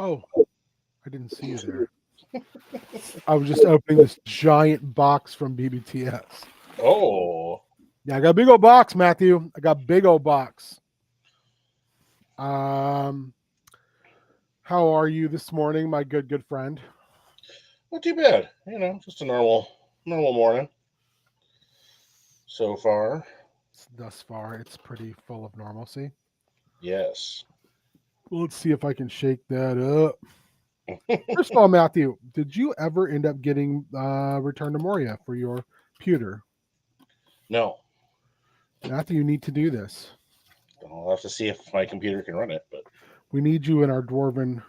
Oh, I didn't see you there. I was just opening this giant box from BBTS. Oh, Yeah, I got a big old box, Matthew. I got a big old box. Um, how are you this morning, my good friend? not too bad. Just a normal morning so far. Thus far, it's pretty full of normalcy. Yes. Well, let's see if I can shake that up. First of all, Matthew, did you ever end up getting Return to Moria for your pewter? No, Matthew, you need to do this. I'll have to see if my computer can run it. But We need you in our dwarven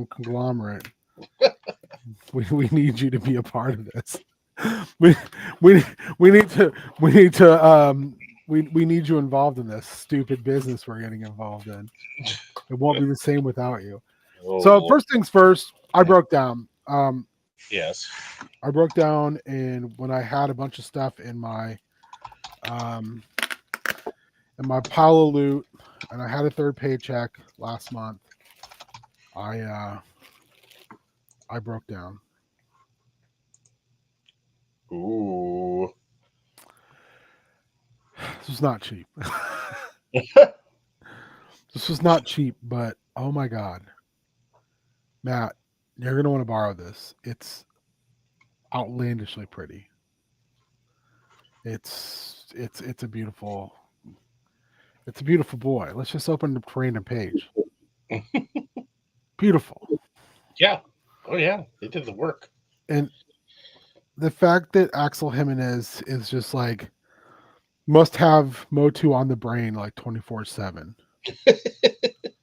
conglomerate. We need you to be a part of this. We we we need to we need you involved in this stupid business we're getting involved in. It won't be the same without you. oh So Lord, first things first, I broke down. yes. I broke down, and when I had a bunch of stuff um, in my pile of loot, and I had a third paycheck last month, I broke down. Ooh. This was not cheap. This was not cheap, but oh my god, Matt, you're gonna want to borrow this. It's outlandishly pretty. It's a beautiful boy. Let's just open the random page. Beautiful. Yeah. Oh yeah. They did the work. And the fact that Axel Jimenez is just like must have Motu on the brain like 24/7.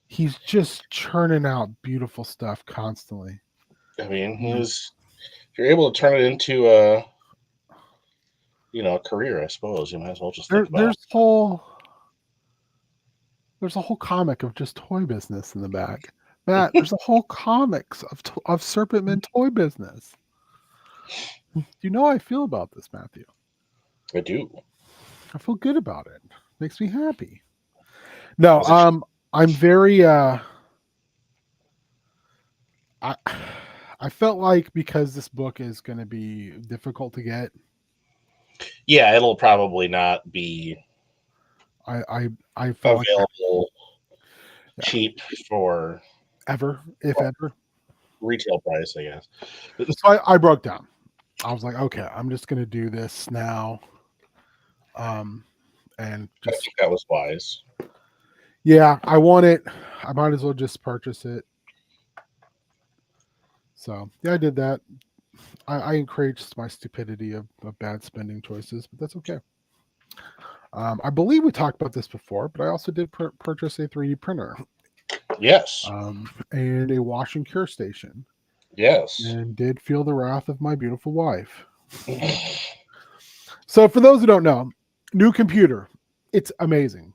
He's just churning out beautiful stuff constantly. I mean, Mm. if you're able to turn it into a career, I suppose you might as well just think about it. There's a whole comic of just toy business in the back. Matt, there's a whole comics of Serpentman toy business. Do you know how I feel about this, Matthew? I do. I feel good about it. Makes me happy. No, I'm very I felt like because this book is going to be difficult to get, Yeah, it'll probably not be I felt like available yeah, cheap for if ever. retail price, I guess. So I broke down. I was like, okay, I'm just going to do this now. And I just think that was wise. yeah, I want it. I might as well just purchase it. So yeah, I did that. I encouraged my stupidity of bad spending choices, but that's okay. I believe we talked about this before, but I also did purchase a 3D printer Yes. and a wash and cure station, Yes. and did feel the wrath of my beautiful wife. So for those who don't know, new computer, it's amazing.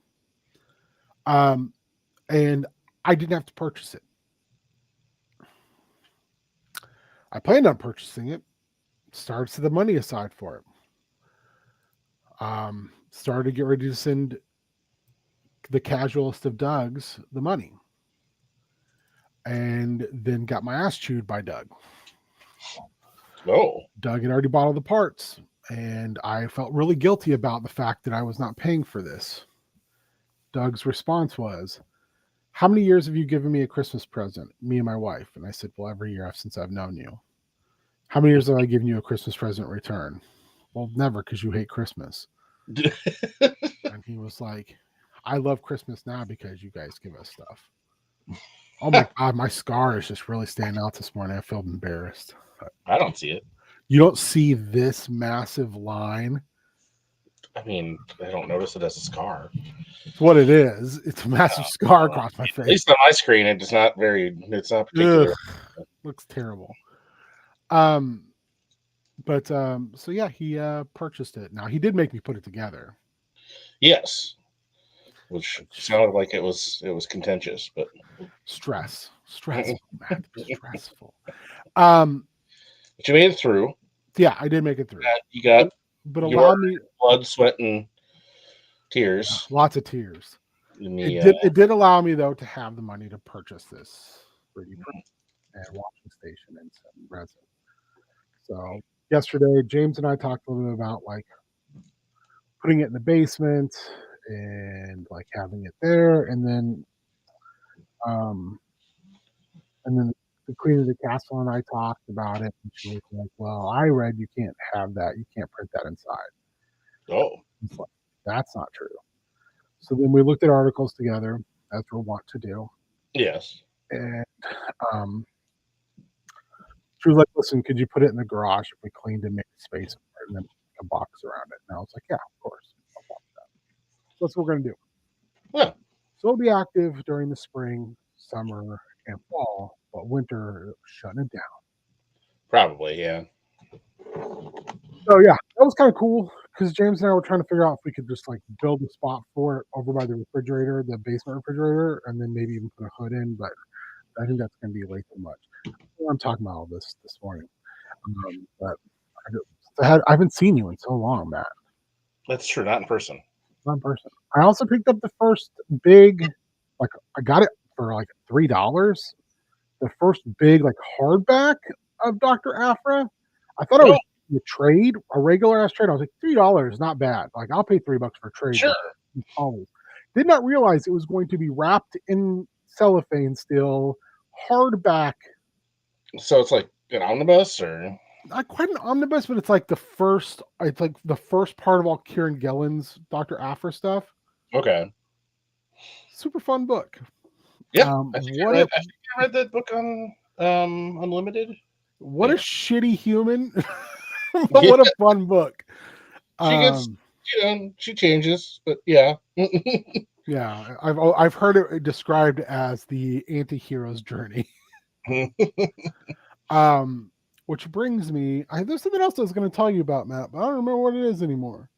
And I didn't have to purchase it. I planned on purchasing it. Started to set the money aside for it. Started to get ready to send the casualist of Doug's the money. And then got my ass chewed by Doug. Oh. Doug had already bought all the parts. And I felt really guilty about the fact that I was not paying for this. Doug's response was, how many years have you given me a Christmas present? Me and my wife. And I said, well, every year since I've known you. How many years have I given you a Christmas present in return? Well, never, because you hate Christmas. And he was like, I love Christmas now because you guys give us stuff. Oh my God, my scar is just really standing out this morning. I feel embarrassed. I don't see it. You don't see this massive line? I mean, I don't notice it as a scar. It's what it is. It's a massive scar across my face. At least on my screen, it's not particular. Ugh, looks terrible. So yeah, he purchased it. Now he did make me put it together. Yes. Which sounded like it was contentious, but stressful, man, stressful. But you made it through. Yeah, I did make it through. You got but allow me blood, sweat, and tears. Lots of tears. In the, It did allow me though to have the money to purchase this 3D print and washing station and some resin. So yesterday, James and I talked a little bit about like putting it in the basement and like having it there, um, and then the queen of the castle and I talked about it, and she was like, "Well, I read you can't have that. You can't print that inside." Oh, It's like, that's not true. So then we looked at articles together, as we want to do, yes. and um, she was like, "Listen, could you put it in the garage if we cleaned and made space for it, and then a box around it?" And I was like, "Yeah, of course, no problem with that." So that's what we're gonna do. Yeah, So it'll be active during the spring, summer, and fall, but winter shutting it down. probably. Yeah. So yeah, that was kind of cool because James and I were trying to figure out if we could just like build a spot for it over by the refrigerator, the basement refrigerator, and then maybe even put a hood in. But I think that's going to be way too much. I'm talking about all this morning, but I haven't seen you in so long, Matt. That's true. Not in person. One person. I also picked up the first big, like I got it for like $3. The first big like hardback of Dr. Aphra. I thought it No, was a trade, a regular ass trade. I was like, $3, not bad. Like I'll pay $3 for a trade. sure. Always. Did not realize it was going to be wrapped in cellophane still, hardback. So it's like an omnibus, or Not quite an omnibus, but it's like the first. It's like the first part of all Kieran Gillen's Dr. Aphra stuff. okay. Super fun book. Yeah, What a I think I read that book on Unlimited. what a Yeah. shitty human. But Yeah, what a fun book. she gets, Um, she changes, but yeah. yeah, I've heard it described as the anti-hero's journey. Um, which brings me, there's something else I was going to tell you about, Matt, but I don't remember what it is anymore.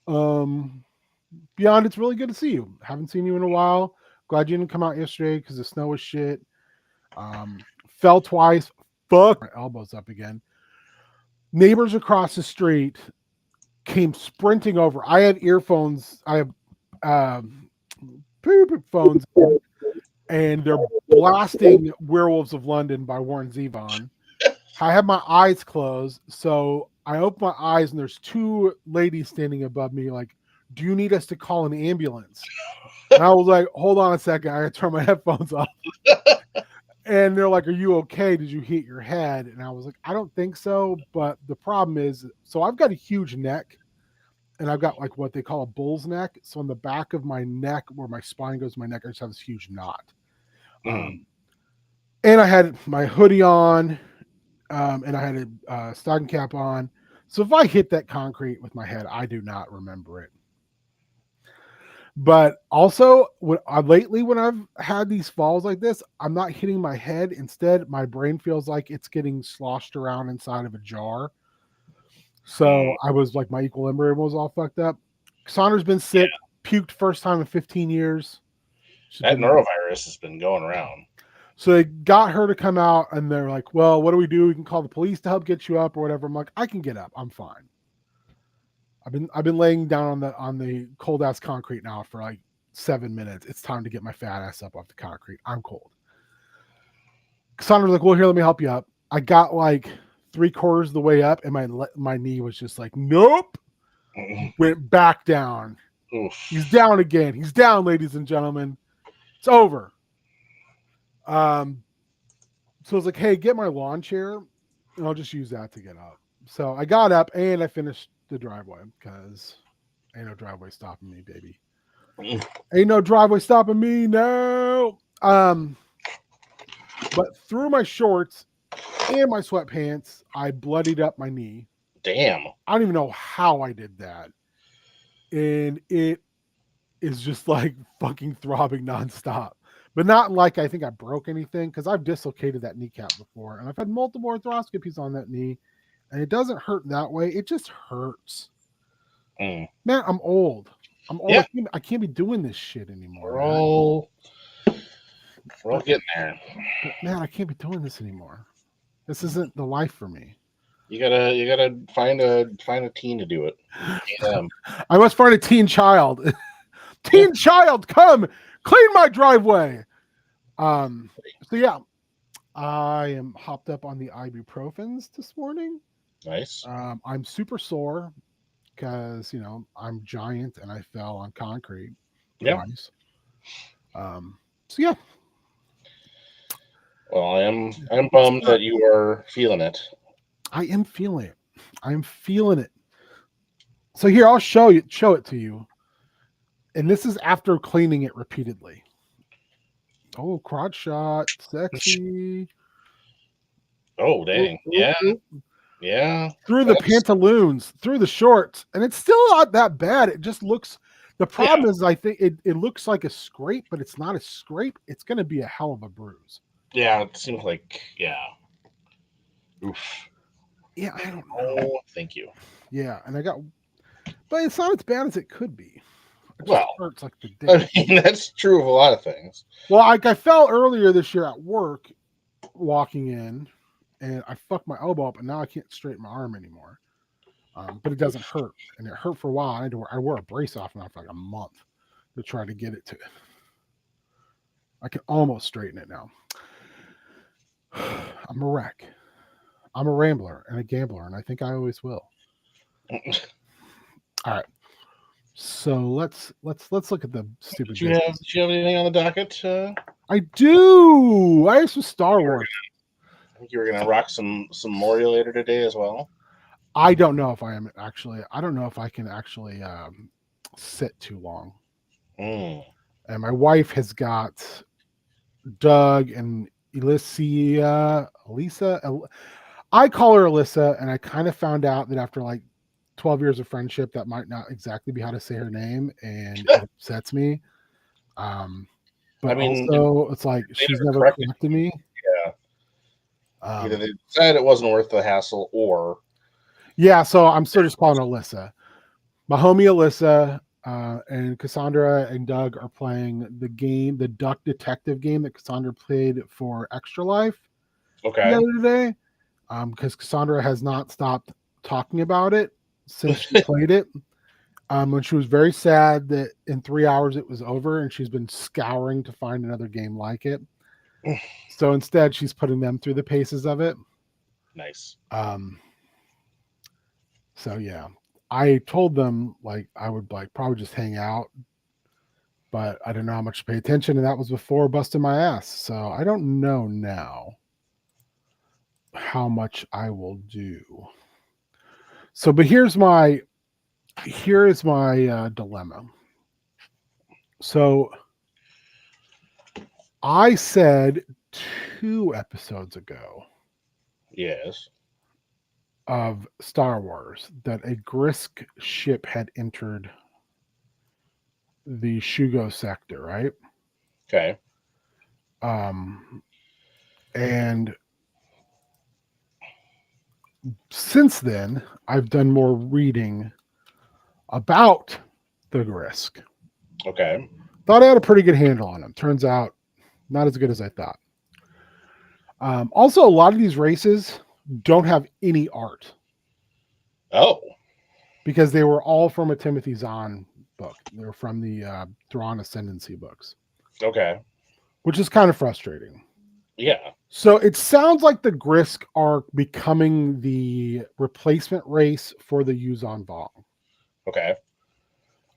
Beyond, it's really good to see you. Haven't seen you in a while. Glad you didn't come out yesterday because the snow was shit. Fell twice. Fuck, my elbows up again. Neighbors across the street came sprinting over. I have earphones. I have phones, and they're blasting "Werewolves of London" by Warren Zevon. I have my eyes closed, so I open my eyes, and there's two ladies standing above me. Like, do you need us to call an ambulance? And I was like, hold on a second. I gotta turn my headphones off. And they're like, are you okay? Did you hit your head? And I was like, I don't think so. But the problem is, so I've got a huge neck, and I've got like what they call a bull's neck. So on the back of my neck, where my spine goes to my neck, I just have this huge knot. And I had my hoodie on, and I had a stocking cap on. So if I hit that concrete with my head, I do not remember it. But also, lately when I've had these falls like this, I'm not hitting my head. Instead, my brain feels like it's getting sloshed around inside of a jar. So I was like, my equilibrium was all fucked up. Cassandra's been sick, puked first time in 15 years. That norovirus has been going around. So they got her to come out, and they're like, well, what do? We can call the police to help get you up or whatever. I'm like, I can get up. I'm fine. I've been laying down on the cold ass concrete now for like 7 minutes. It's time to get my fat ass up off the concrete. I'm cold. Cassandra's like, well, here, let me help you up. I got like 3/4 of the way up, and my knee was just like, nope. Went back down. Oof. He's down again. He's down, ladies and gentlemen. It's over. So I was like, hey, get my lawn chair, and I'll just use that to get up. So I got up, and I finished the driveway because ain't no driveway stopping me, baby. Ain't no driveway stopping me, no. But through my shorts and my sweatpants, I bloodied up my knee. Damn. I don't even know how I did that. And it is just like fucking throbbing nonstop. But not like I think I broke anything, because I've dislocated that kneecap before. And I've had multiple arthroscopies on that knee. And it doesn't hurt that way. It just hurts. Man, I'm old. I'm old. Yeah. I can't be doing this shit anymore. We're all getting there. But man, I can't be doing this anymore. This isn't the life for me. You gotta find a teen to do it. I must find a teen child. Teen child, come clean my driveway. So yeah, I am hopped up on the ibuprofens this morning. Nice. I'm super sore because I'm giant and I fell on concrete Yeah. twice. So yeah, Well, I'm bummed that you are feeling it. I am feeling it. I'm feeling it. So here, I'll show it to you. And this is after cleaning it repeatedly. Oh, crotch shot, sexy. Oh, Oop, dang. oop, Yeah. oop. Yeah. Through the That's pantaloons, through the shorts, and it's still not that bad. It just looks. The yeah. problem is, I think it looks like a scrape, but it's not a scrape. It's going to be a hell of a bruise. Yeah. It seems like Oof. Yeah, I don't know. Oh, thank you. Yeah, and but it's not as bad as it could be. It just Well, hurts like the I dick. mean that's true of a lot of things. Well, like I fell earlier this year at work, walking in, and I fucked my elbow up, and now I can't straighten my arm anymore. But it doesn't Oof. hurt, and it hurt for a while. I wore a brace off now for like a month to try to get it to. I can almost straighten it now. I'm a wreck. I'm a rambler and a gambler, and I think I always will. All right. So let's look at the stupid business. Did you have anything on the docket? I do. I have some Star Wars. I think you were gonna rock some Moria later today as well. I don't know if I am actually. I don't know if I can actually sit too long. Mm. And my wife has got Doug and Elisa. I call her Alyssa, and I kind of found out that after like 12 years of friendship, that might not exactly be how to say her name, and it upsets me. I But mean, also, it's like they she's never never corrected. corrected me. Yeah. Either Um, they decided it wasn't worth the hassle, or yeah, so I'm still just calling her Alyssa. My homie Alyssa and Cassandra and Doug are playing the game, the Duck Detective game that Cassandra played for Extra Life the okay. other day. Because Cassandra has not stopped talking about it since she played it. When she was very sad that in 3 hours it was over, and she's been scouring to find another game like it. So instead, she's putting them through the paces of it. Nice. Um, so yeah, I told them like I would like probably just hang out, but I didn't know how much to pay attention, and that was before busting my ass. So I don't know now how much I will do. So, but here is my dilemma. So I said 2 episodes ago Yes. of Star Wars that a Grysk ship had entered the Shugo sector, right? Okay. And since then, I've done more reading about the Grysk. Okay. Thought I had a pretty good handle on them. Turns out, not as good as I thought. Also, a lot of these races don't have any art Oh. because they were all from a Timothy Zahn book. They were from the Thrawn Ascendancy books, Okay. which is kind of frustrating. Yeah. So it sounds like the Grysk are becoming the replacement race for the Yuzon Vong. Okay.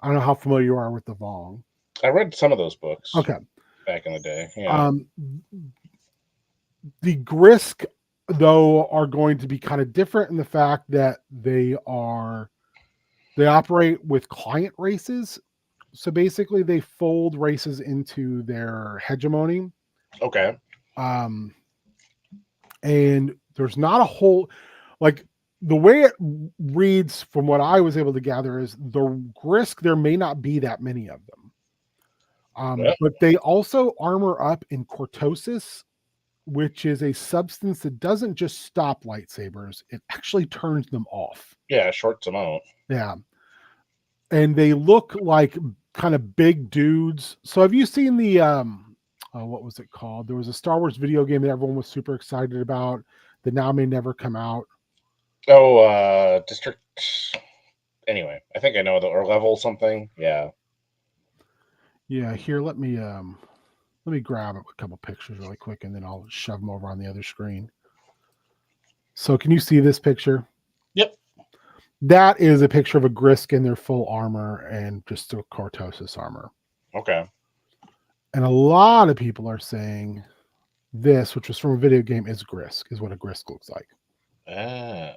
I don't know how familiar you are with the Vong. I read some of those books Okay. back in the day. Yeah. Um, the Grysk, though, are going to be kind of different in the fact that they operate with client races. So basically, they fold races into their hegemony. Okay. Um, and there's not a whole like the way it reads from what I was able to gather is the Grysk, there may not be that many of them. Well, But they also armor up in cortosis, which is a substance that doesn't just stop lightsabers, it actually turns them off. yeah, short amount. Yeah. And they look like kind of big dudes. So have you seen the what was it called? There was a Star Wars video game that everyone was super excited about that now may never come out. Oh, district. Anyway, I think I know the or level something. Yeah. Yeah, here let me Let me grab a couple pictures really quick, and then I'll shove them over on the other screen. So can you see this picture? Yep. That is a picture of a Grysk in their full armor and just a Cortosis armor. Okay. And a lot of people are saying this, which was from a video game, is Grysk, is what a Grysk looks like. Ah.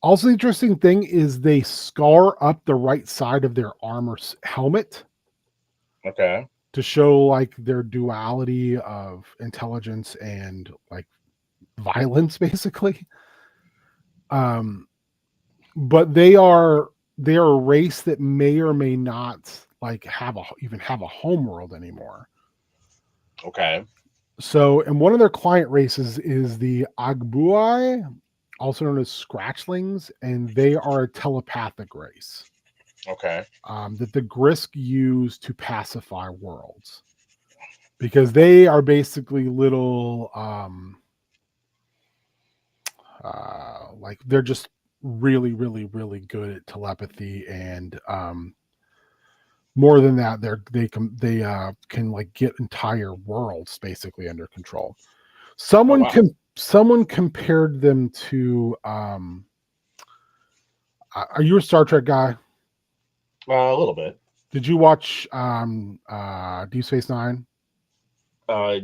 Also, the interesting thing is they scar up the right side of their armor helmet Okay. to show like their duality of intelligence and like violence, basically. But they are a race that may or may not like even have a home world anymore. Okay. So, and one of their client races is the Agbuai, also known as Scratchlings, and they are a telepathic race Okay. that the Grysk use to pacify worlds, because they are basically little, like they're just really, really, really good at telepathy, and more than that, they can like get entire worlds basically under control. Oh Someone wow. someone compared them to are you a Star Trek guy? A little bit. Did you watch Deep Space Nine? Uh,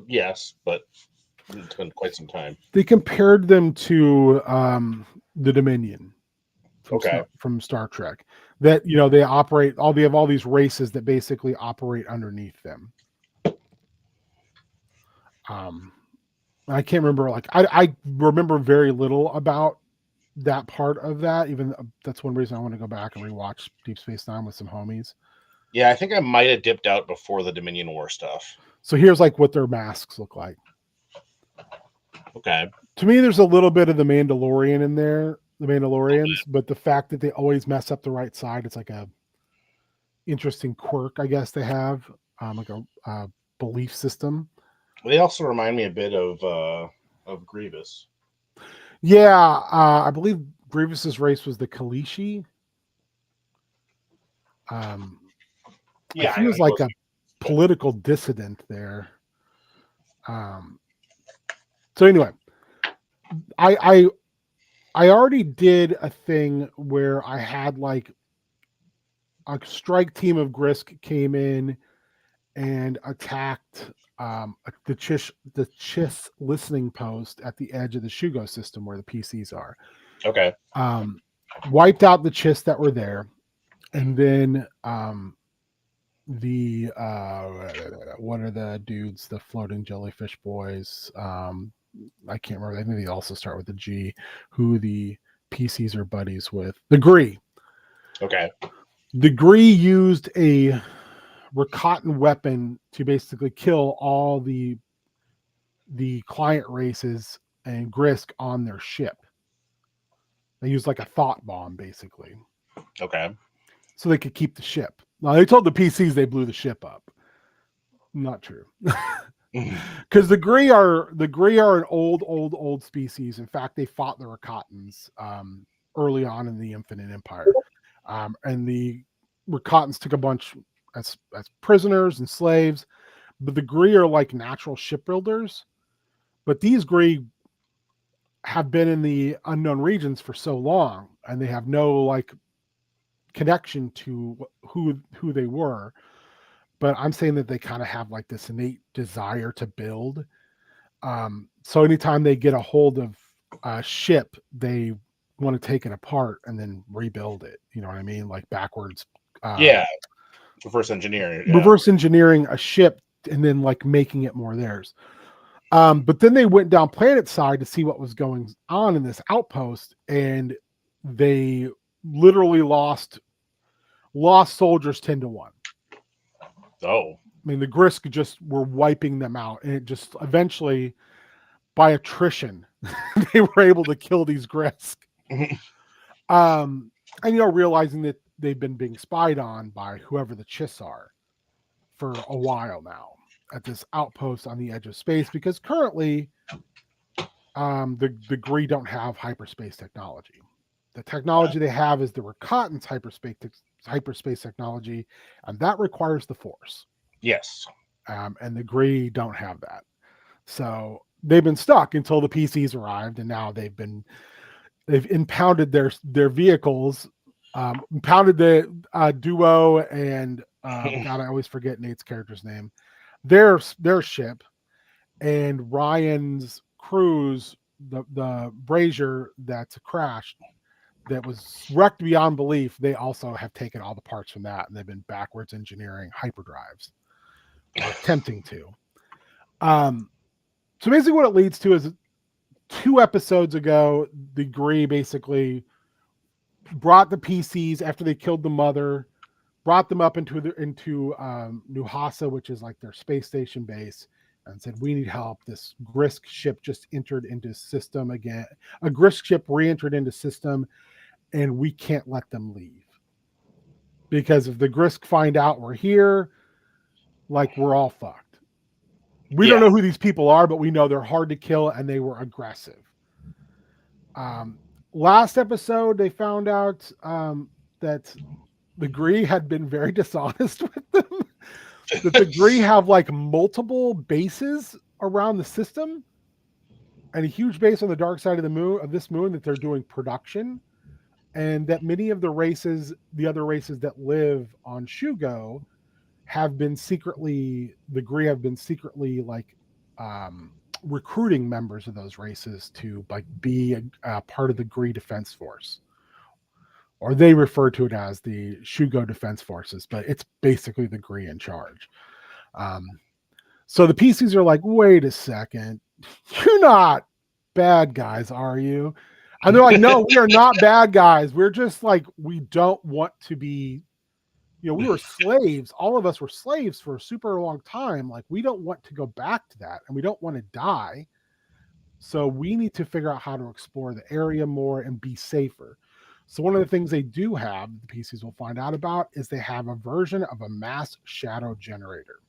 yes, but it's been quite some time. They compared them to the Dominion Okay. from Star Trek. That they have all these races that basically operate underneath them. I can't remember, like I remember very little about that part of that. Even that's one reason I want to go back and rewatch Deep Space Nine with some homies. Yeah, I think I might have dipped out before the Dominion War stuff. So here's like what their masks look like. Okay. To me, there's a little bit of the Mandalorian in there, the Mandalorians, but the fact that they always mess up the right side, it's like a interesting quirk, I guess they have, like a belief system. They also remind me a bit of Grievous. Yeah, I believe Grievous's race was the Kalishi. Yeah, He I know was he like was. a political dissident there. So anyway, I already did a thing where I had like a strike team of Grysk came in and attacked the Chiss listening post at the edge of the Shugo system where the PCs are. Okay. Wiped out the Chiss that were there, and then the what are the dudes, the floating jellyfish boys? I can't remember. I think they also start with the G. Who the PCs are buddies with? The Gree. Okay. The Gree used a Rakatan weapon to basically kill all the client races and Grysk on their ship. They used like a thought bomb, basically, Okay. so they could keep the ship. Now they told the PCs they blew the ship up. Not true, because the Gree are an old species. In fact, they fought the Rakatans early on in the Infinite Empire, and the Rakatans took a bunch as prisoners and slaves. But the Gree are like natural shipbuilders. But these Gree have been in the unknown regions for so long, and they have no like connection to who they were. But I'm saying that they kind of have like this innate desire to build. So anytime they get a hold of a ship, they want to take it apart and then rebuild it. You know what I mean? Like backwards. Yeah. Reverse engineering. Yeah. Reverse engineering a ship and then like making it more theirs. But then they went down planet side to see what was going on in this outpost, and they literally lost soldiers 10-1. Oh. I mean, the Grysk just were wiping them out, and it just eventually, by attrition, they were able to kill these Grysk. And realizing that they've been being spied on by whoever the Chiss are for a while now at this outpost on the edge of space, because currently the Gree don't have hyperspace technology. The technology they have is the Rakatans hyperspace technology, and that requires the Force. Yes. and the Gree don't have that. So they've been stuck until the PCs arrived, and now they've impounded their vehicles, impounded the duo and God, I always forget Nate's character's name. Their ship and Ryan's cruise, the Brazier that's crashed, that was wrecked beyond belief. They also have taken all the parts from that, and they've been backwards engineering hyperdrives, or attempting to. So basically, what it leads to is 2 episodes ago, the Gree basically brought the PCs after they killed the mother, brought them up into New Hasa, which is like their space station base, and said, "We need help. This Grysk ship just entered into system again. A Grysk ship re-entered into system, and we can't let them leave because if the Grysk find out we're here, like we're all fucked. We don't know who these people are, but we know they're hard to kill and they were aggressive." Last episode, they found out that the Gree had been very dishonest with them. That the Gree have like multiple bases around the system, and a huge base on the dark side of this moon that they're doing production, and that many of the other races that live on Shugo, the Gree have been secretly like recruiting members of those races to like be a part of the Gree Defense Force, or they refer to it as the Shugo Defense Forces, but it's basically the Gree in charge. So the PCs are like, wait a second, you're not bad guys, are you? And they're like, no, we are not bad guys. We're just like, we don't want to be, we were slaves. All of us were slaves for a super long time. Like, we don't want to go back to that, and we don't want to die. So we need to figure out how to explore the area more and be safer. So one of the things they do have, the PCs will find out about, is they have a version of a mass shadow generator,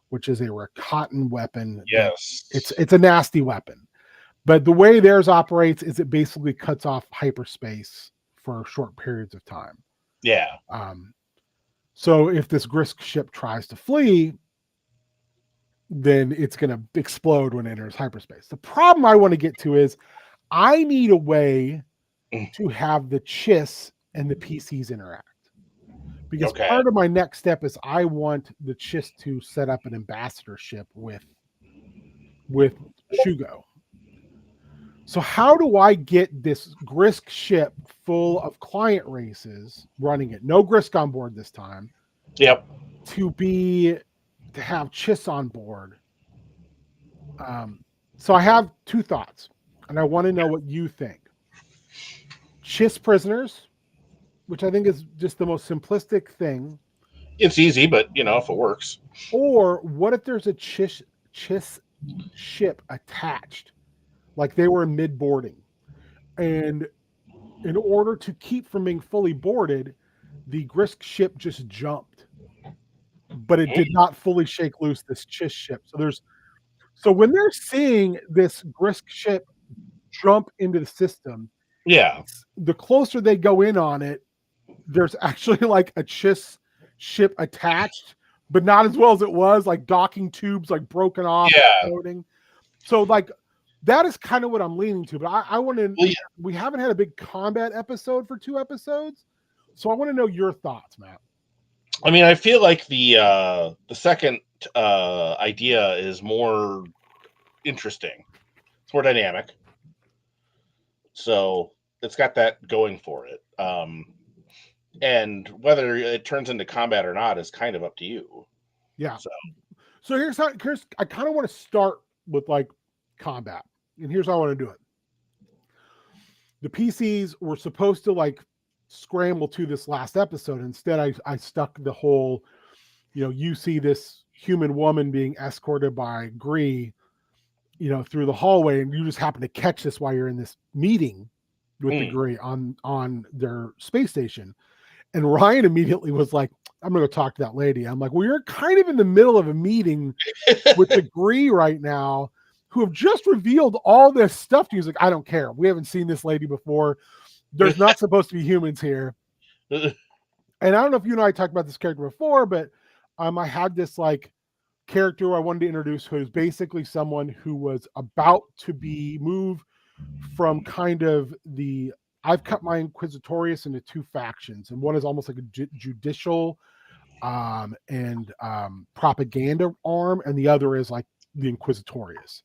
which is a Rakatan weapon. Yes. It's a nasty weapon. But the way theirs operates is it basically cuts off hyperspace for short periods of time. Yeah. So if this Grysk ship tries to flee, then it's going to explode when it enters hyperspace. The problem I want to get to is I need a way to have the Chiss and the PCs interact. Because part of my next step is I want the Chiss to set up an ambassadorship with Shugo. So how do I get this Grysk ship full of client races running it? No Grysk on board this time. Yep. To have Chiss on board. So I have 2 thoughts, and I want to know what you think. Chiss prisoners, which I think is just the most simplistic thing. It's easy, but if it works. Or what if there's a Chiss ship attached, like they were mid-boarding, and in order to keep from being fully boarded, the Grysk ship just jumped, but it did not fully shake loose this Chiss ship. So when they're seeing this Grysk ship jump into the system, the closer they go in on it, there's actually like a Chiss ship attached, but not as well as it was, like docking tubes like broken off, floating. So like that is kind of what I'm leaning to. But I want to. We haven't had a big combat episode for 2 episodes, so I want to know your thoughts, Matt. I mean, I feel like the second idea is more interesting. It's more dynamic, so it's got that going for it. And whether it turns into combat or not is kind of up to you. Yeah. So here's I kind of want to start with like combat, and here's how I want to do it. The PCs were supposed to like scramble to this last episode. Instead, I stuck the whole, you see this human woman being escorted by Gree, through the hallway, and you just happen to catch this while you're in this meeting with the Gree on their space station. And Ryan immediately was like, I'm going to talk to that lady. I'm like, well, you're kind of in the middle of a meeting with the Gree right now, who have just revealed all this stuff to you. He's like, I don't care. We haven't seen this lady before. There's not supposed to be humans here. And I don't know if you and I talked about this character before, but I had this like character I wanted to introduce, who is basically someone who was about to be moved from kind of the I've cut my Inquisitorius into two factions, and one is almost like a judicial and propaganda arm, and the other is like the Inquisitorius.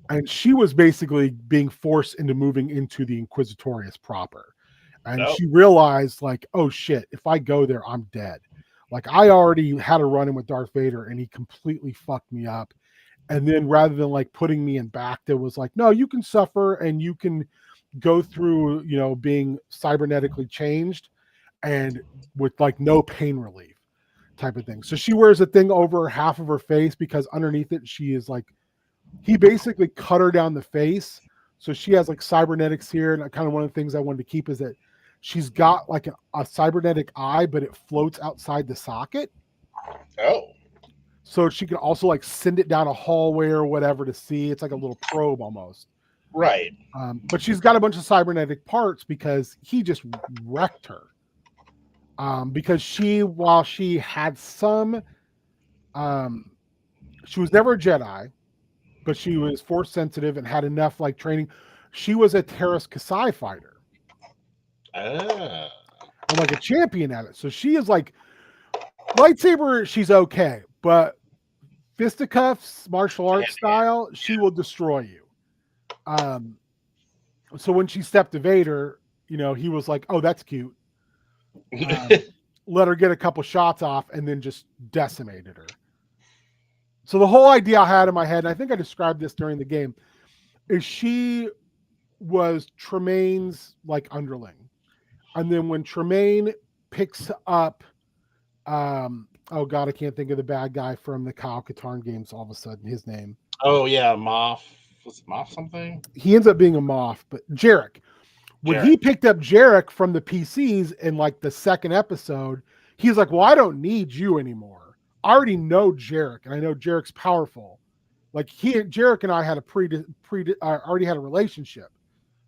And she was basically being forced into moving into the Inquisitorius proper. And she realized, like, oh shit, if I go there, I'm dead. Like, I already had a run in with Darth Vader and he completely fucked me up. And then rather than like putting me in back, there was like, no, you can suffer and you can go through, you know, being cybernetically changed and with like no pain relief type of thing. So she wears a thing over half of her face because underneath it, she is like, he basically cut her down the face. So she has like cybernetics here. And kind of one of the things I wanted to keep is that she's got like a cybernetic eye, but it floats outside the socket. Oh. So she can also like send it down a hallway or whatever to see. It's like a little probe almost. Right. But she's got a bunch of cybernetic parts because he just wrecked her. Because while she had some, she was never a Jedi, but she was force sensitive and had enough like training. She was a Terras Kasai fighter. Ah. And like a champion at it. So she is like, lightsaber, she's okay. But fisticuffs, martial arts style, she will destroy you. So when she stepped to Vader, you know, he was like, oh, that's cute. Let her get a couple shots off and then just decimated her. So the whole idea I had in my head, and I think I described this during the game, is she was Tremaine's like underling. And then when Tremaine picks up, oh God, I can't think of the bad guy from the Kyle Katarn games all of a sudden, his name. Oh yeah, Moff. Was it Moff something? He ends up being a Moff, but Jarek. When he picked up Jarek from the PCs in like the second episode, he's like, well, I don't need you anymore. I already know Jarek, and I know Jarek's powerful. Like Jarek and I had already had a relationship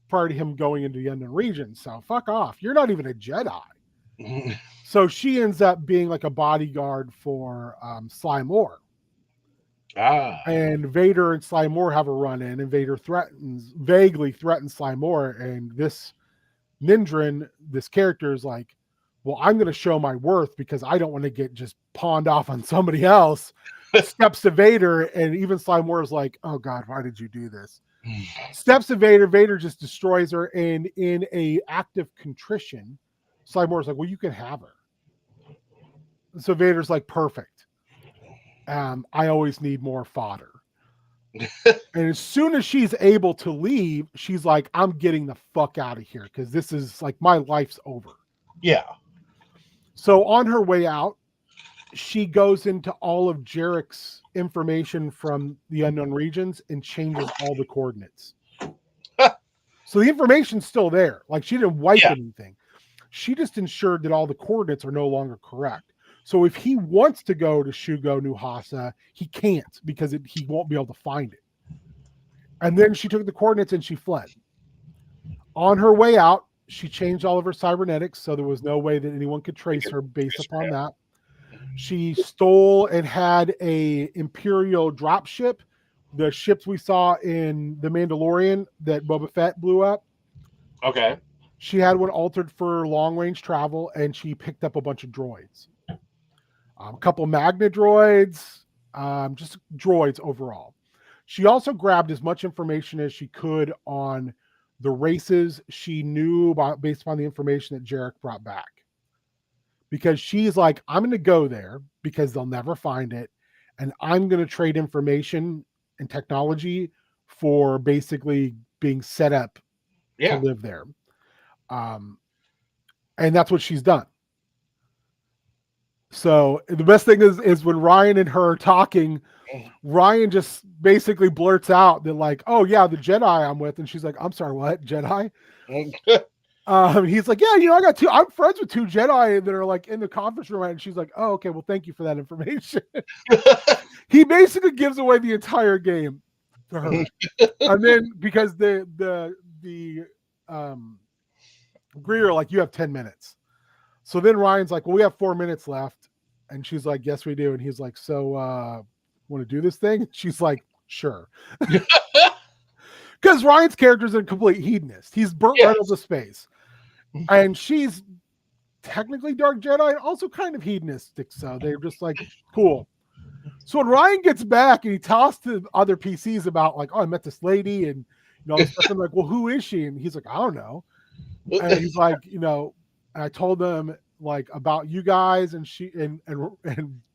prior to him going into the Unknown Regions. So fuck off. You're not even a Jedi. So she ends up being like a bodyguard for Sly Moore. And Vader and Sly Moore have a run-in, and Vader vaguely threatens Sly Moore, and this Nindrin, this character, is like, well, I'm going to show my worth because I don't want to get just pawned off on somebody else. Steps to Vader, and even Sly Moore is like, oh God, why did you do this? Steps to Vader, Vader just destroys her, and in a act of contrition, Sly Moore's like, well, you can have her. So Vader's like, perfect. I always need more fodder. And as soon as she's able to leave, she's like, I'm getting the fuck out of here because this is like, my life's over. Yeah. So on her way out, she goes into all of Jarek's information from the Unknown Regions and changes all the coordinates. So the information's still there. Like, she didn't wipe anything. She just ensured that all the coordinates are no longer correct. So if he wants to go to Shugo Nuhasa, he can't because he won't be able to find it. And then she took the coordinates and she fled. On her way out, she changed all of her cybernetics, so there was no way that anyone could trace her based upon that. She stole and had a Imperial dropship, the ships we saw in The Mandalorian that Boba Fett blew up. Okay. She had one altered for long-range travel, and she picked up a bunch of droids. A couple Magna droids, just droids overall. She also grabbed as much information as she could on the races she knew about based upon the information that Jarek brought back. Because she's like, I'm going to go there because they'll never find it. And I'm going to trade information and technology for basically being set up to live there. And that's what she's done. So the best thing is when Ryan and her are talking, Ryan just basically blurts out that like, oh yeah, the Jedi I'm with. And she's like, I'm sorry, what? Jedi? He's like, yeah, you know, I'm friends with two Jedi that are like in the conference room. And she's like, oh, okay, well, thank you for that information. He basically gives away the entire game to her. And then because the Greer, like, you have 10 minutes. So then Ryan's like, well, we have 4 minutes left. And she's like, yes, we do. And he's like, so want to do this thing? She's like, sure. Because Ryan's character is a complete hedonist. He's Burt Yes. Reynolds of space. And she's technically Dark Jedi and also kind of hedonistic. So they're just like, cool. So when Ryan gets back and he talks to other PCs about like, oh, I met this lady and all this stuff. I'm like, well, who is she? And he's like, I don't know. And he's like, and I told them like about you guys, and she and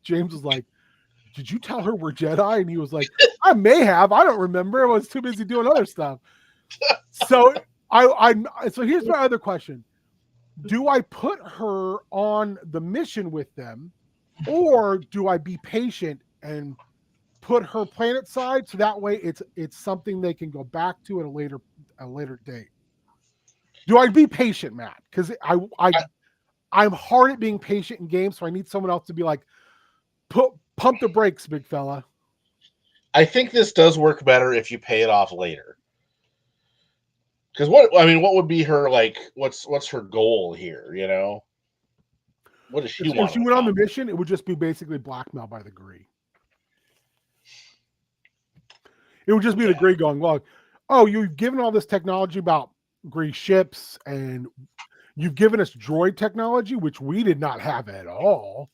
James was like, did you tell her we're Jedi? And he was like, I may have. I don't remember. I was too busy doing other stuff. So so here's my other question. Do I put her on the mission with them, or do I be patient and put her planet side so that way it's something they can go back to at a later date? Do I be patient, Matt? Because I'm hard at being patient in games, so I need someone else to be like, pump the brakes, big fella. I think this does work better if you pay it off later. Because what would be her like? What's her goal here? What does she want? If she went on the mission, it would just be basically blackmail by the Gree. It would just be the Gree going, well, oh, you've given all this technology about Gree ships, and you've given us droid technology, which we did not have at all.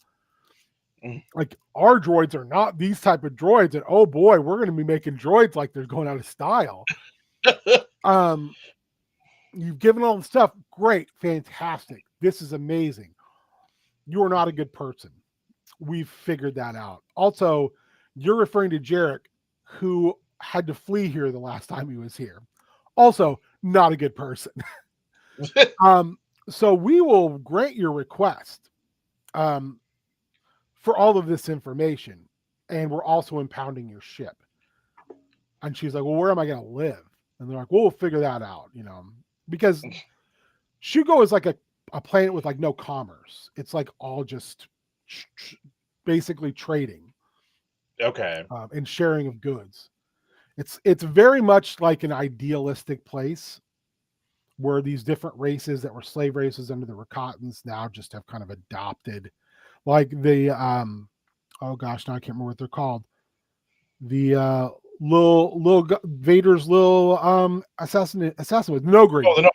Like, our droids are not these type of droids, and oh boy, we're going to be making droids like they're going out of style. You've given all the stuff. Great, fantastic. This is amazing. You are not a good person. We've figured that out. Also, you're referring to Jarek, who had to flee here the last time he was here. Also, not a good person. So we will grant your request for all of this information, and we're also impounding your ship. And she's like, well, where am I going to live? And they're like, well, we'll figure that out, because Shugo is like a planet with like no commerce. It's like all just basically trading. Okay. And sharing of goods. It's very much like an idealistic place where these different races that were slave races under the Rakatans now just have kind of adopted, like the oh gosh, now I can't remember what they're called. The little Vader's little assassin with Nogri. Oh, the Nogri.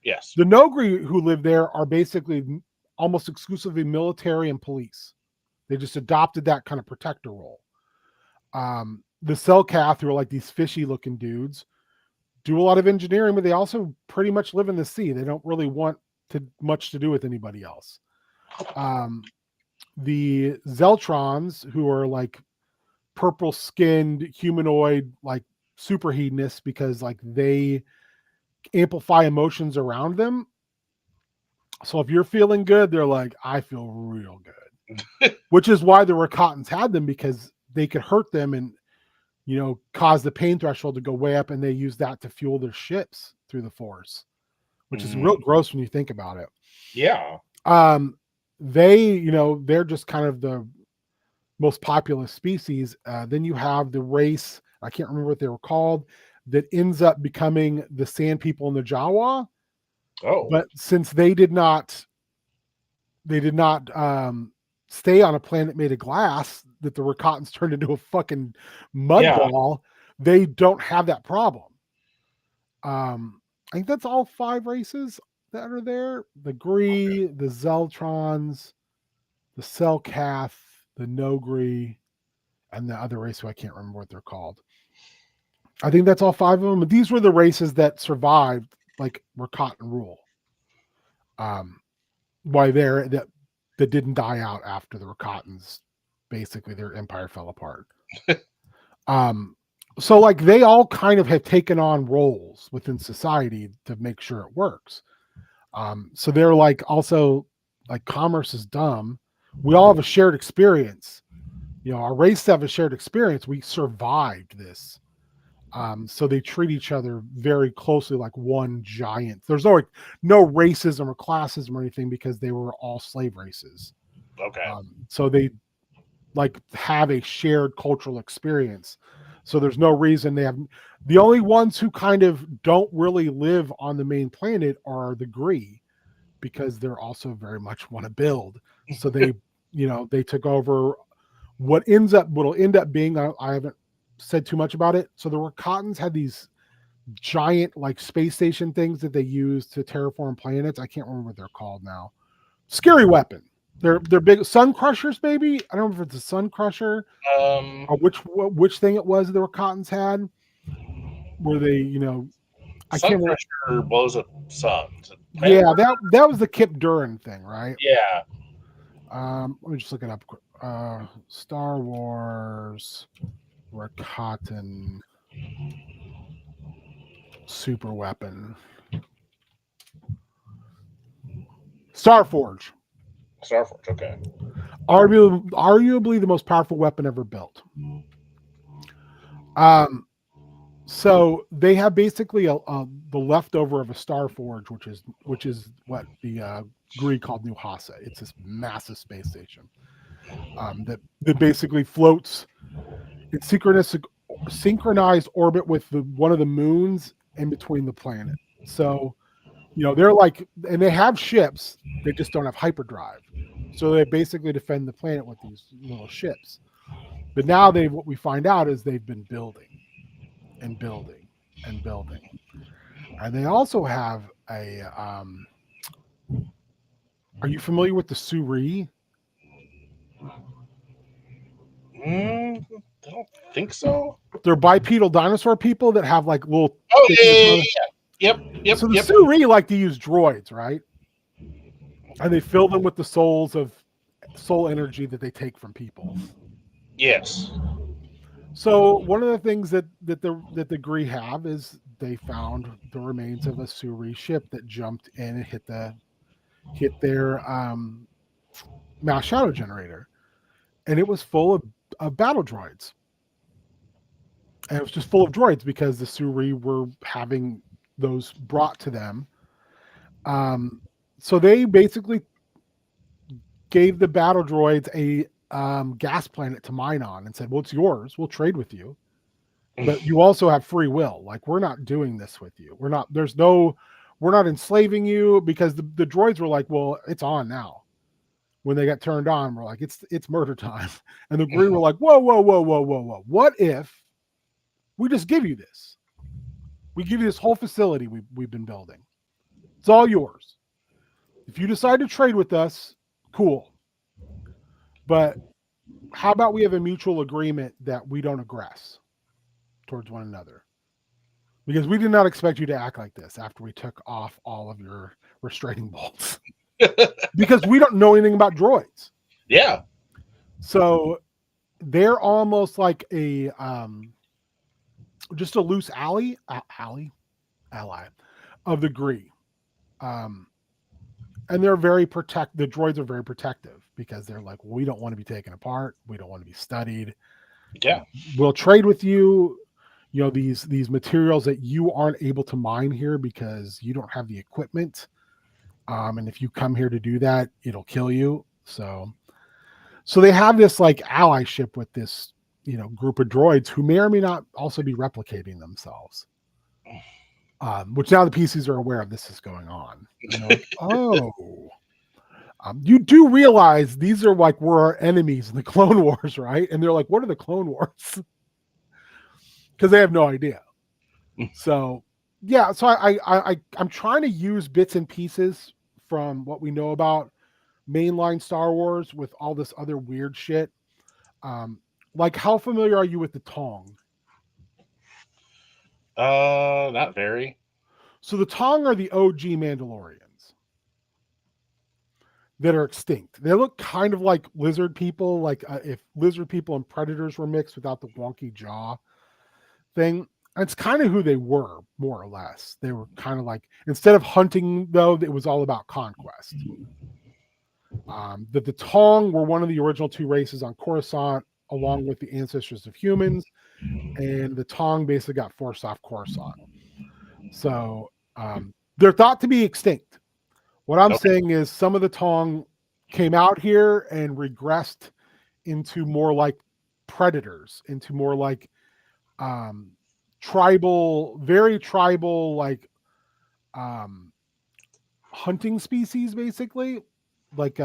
Yes. The Nogri who live there are basically almost exclusively military and police. They just adopted that kind of protector role. The Selkath, who are like these fishy looking dudes, do a lot of engineering, but they also pretty much live in the sea. They don't really want much to do with anybody else. The Zeltrons, who are like purple skinned humanoid, like super hedonists, because like they amplify emotions around them. So if you're feeling good, they're like, I feel real good. Which is why the Rakatans had them, because they could hurt them and cause the pain threshold to go way up, and they use that to fuel their ships through the Force, which is real gross when you think about it. Yeah. They're just kind of the most populous species. Then you have the race, I can't remember what they were called, that ends up becoming the Sand People in the Jawa. Oh. But since they did not stay on a planet made of glass that the Rakatans turned into a fucking mud ball, they don't have that problem. I think that's all 5 races that are there. The Gree, the Zeltrons, the Selkath, the Nogri, and the other race who I can't remember what they're called. I think that's all 5 of them. But these were the races that survived, like Rakatan rule. Why that didn't die out after the Rakatans, basically their empire fell apart. So like they all kind of have taken on roles within society to make sure it works. So they're like, also like, commerce is dumb. We all have a shared experience. Our race have a shared experience. We survived this. So they treat each other very closely like one giant. There's no racism or classism or anything, because they were all slave races. Okay. So they like have a shared cultural experience. So there's no reason they have. The only ones who kind of don't really live on the main planet are the Gree, because they're also very much want to build. So they, they took over What'll end up being, I haven't said too much about it. So the Rakatans had these giant like space station things that they use to terraform planets. I can't remember what they're called now. Scary weapon. They're big sun crushers, maybe. I don't know if it's a sun crusher or which thing it was the Rakatans had. Where they, I Sun can't remember. Crusher blows up suns. Yeah, that was the Kip Duran thing, right? Yeah. Let me just look it up. Star Wars Rakatan super weapon. Starforge. Starforge, okay. Arguably the most powerful weapon ever built. So they have basically the leftover of a Starforge, which is what the Greek called New Hasa. It's this massive space station that basically floats in synchronized orbit with one of the moons in between the planet. So they're like, and they have ships, they just don't have hyperdrive. So they basically defend the planet with these little ships. But now what we find out is they've been building and building and building. And they also have are you familiar with the Suri? I don't think so. They're bipedal dinosaur people that have like little. Oh yeah. Yep. So the Suri like to use droids, right? And they fill them with the soul energy that they take from people. Yes. So one of the things that the Gree have is they found the remains of a Suri ship that jumped in and hit their mass shadow generator, and it was full of battle droids. And it was just full of droids because the Suri were having those brought to them. So they basically gave the battle droids a gas planet to mine on and said, well, it's yours. We'll trade with you. But you also have free will. Like, we're not doing this with you. We're not enslaving you, because the droids were like, well, it's on now. When they got turned on, we're like, it's murder time. And the Green were like, whoa. What if we just give you this? We give you this whole facility we've been building. It's all yours. If you decide to trade with us, cool. But how about we have a mutual agreement that we don't aggress towards one another? Because we did not expect you to act like this after we took off all of your restraining bolts. Because we don't know anything about droids. Yeah. So they're almost like just a loose ally of the Gree. And they're the droids are very protective, because they're like, well, we don't want to be taken apart. We don't want to be studied. Yeah. We'll trade with you, these materials that you aren't able to mine here because you don't have the equipment. And if you come here to do that, it'll kill you. So they have this like allyship with this, group of droids who may or may not also be replicating themselves. Which now the PCs are aware of this is going on. And they're like, oh, you do realize these are like, we're our enemies in the Clone Wars, right? And they're like, what are the Clone Wars? Because they have no idea. So yeah, so I'm trying to use bits and pieces from what we know about mainline Star Wars with all this other weird shit. Like, how familiar are you with the Tong? Not very. So the Tong are the OG Mandalorians that are extinct. They look kind of like lizard people, like if lizard people and predators were mixed without the wonky jaw thing. It's kind of who they were, more or less. They were kind of like, instead of hunting, though, it was all about conquest. The Tong were one of the original two races on Coruscant, along with the ancestors of humans, and the Tong basically got forced off Coruscant. So they're thought to be extinct. What I'm saying is some of the Tong came out here and regressed into more like predators, into more like very tribal, like hunting species, basically. Like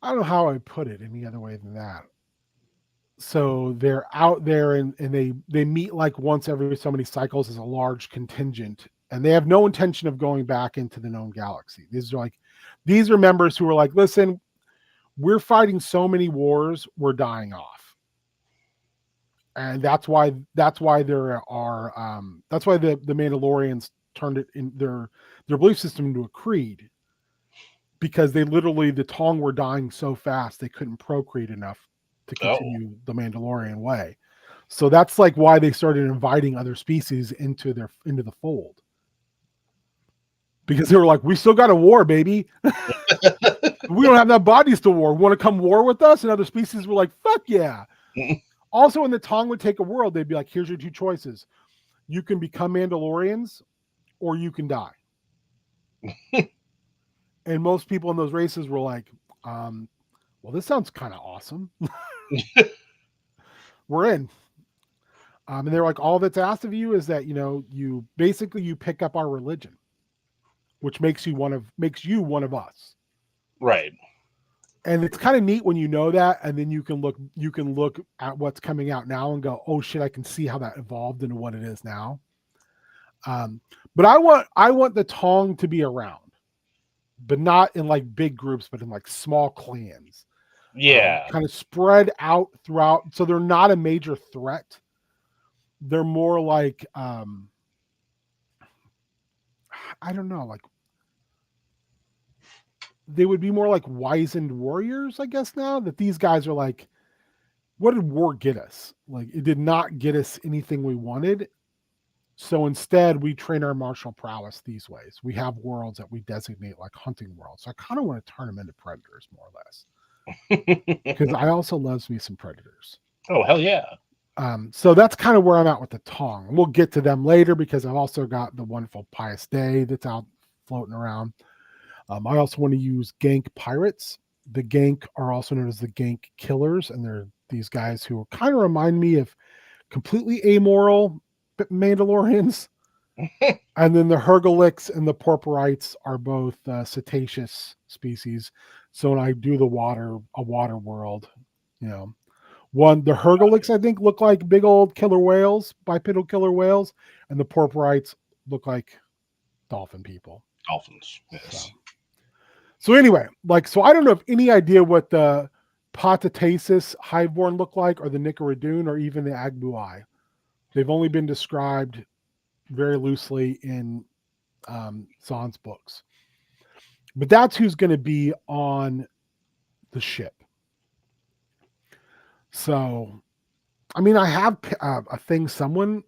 I don't know how I put it any other way than that. So they're out there and they meet like once every so many cycles as a large contingent, and they have no intention of going back into the known galaxy. These are members who are like, listen, we're fighting so many wars, we're dying off. And that's why there are that's why the Mandalorians turned it in their belief system into a creed, because they literally, the Tong were dying so fast they couldn't procreate enough to Oh, continue the Mandalorian way. So that's like why they started inviting other species into the fold, because they were like, we still got a war, baby. We don't have enough bodies to war. Want to come war with us? And other species were like, fuck yeah. Also, when the Tong would take a world, they'd be like, here's your two choices. You can become Mandalorians or you can die. And most people in those races were like, well, this sounds kind of awesome. We're in. And they're like, all that's asked of you is that, you basically you pick up our religion, which makes you one of us. right. And it's kind of neat when you know that, and then you can look at what's coming out now and go, oh shit, I can see how that evolved into what it is now. But I want the Tong to be around, but not in like big groups, but in like small clans, Yeah. kind of spread out throughout. So they're not a major threat. They're more like, I don't know, like they would be more like wizened warriors, I guess, now that these guys are like, what did war get us? Like, it did not get us anything we wanted. So instead, we train our martial prowess these ways. We have worlds that we designate like hunting worlds. So I kind of want to turn them into predators, more or less, because I also loves me some predators. Oh, hell yeah. So that's kind of where I'm at with the Tong. We'll get to them later because I've also got the wonderful Pious Day that's out floating around. I also want to use Gank pirates. The Gank are also known as the Gank killers, and they're these guys who kind of remind me of completely amoral Mandalorians. And then the Hergolics and the Porporites are both cetaceous species. So when I do a water world, you know, the Hergolics I think look like big old killer whales, bipedal killer whales, and the Porporites look like dolphin people. Dolphins. Yes. So anyway, so I don't know if any idea what the Potatasis hiveborn look like, or the Nicaradoon, or even the Agbuai. They've only been described very loosely in Zahn's books. But that's who's going to be on the ship. So, I mean, I have a thing someone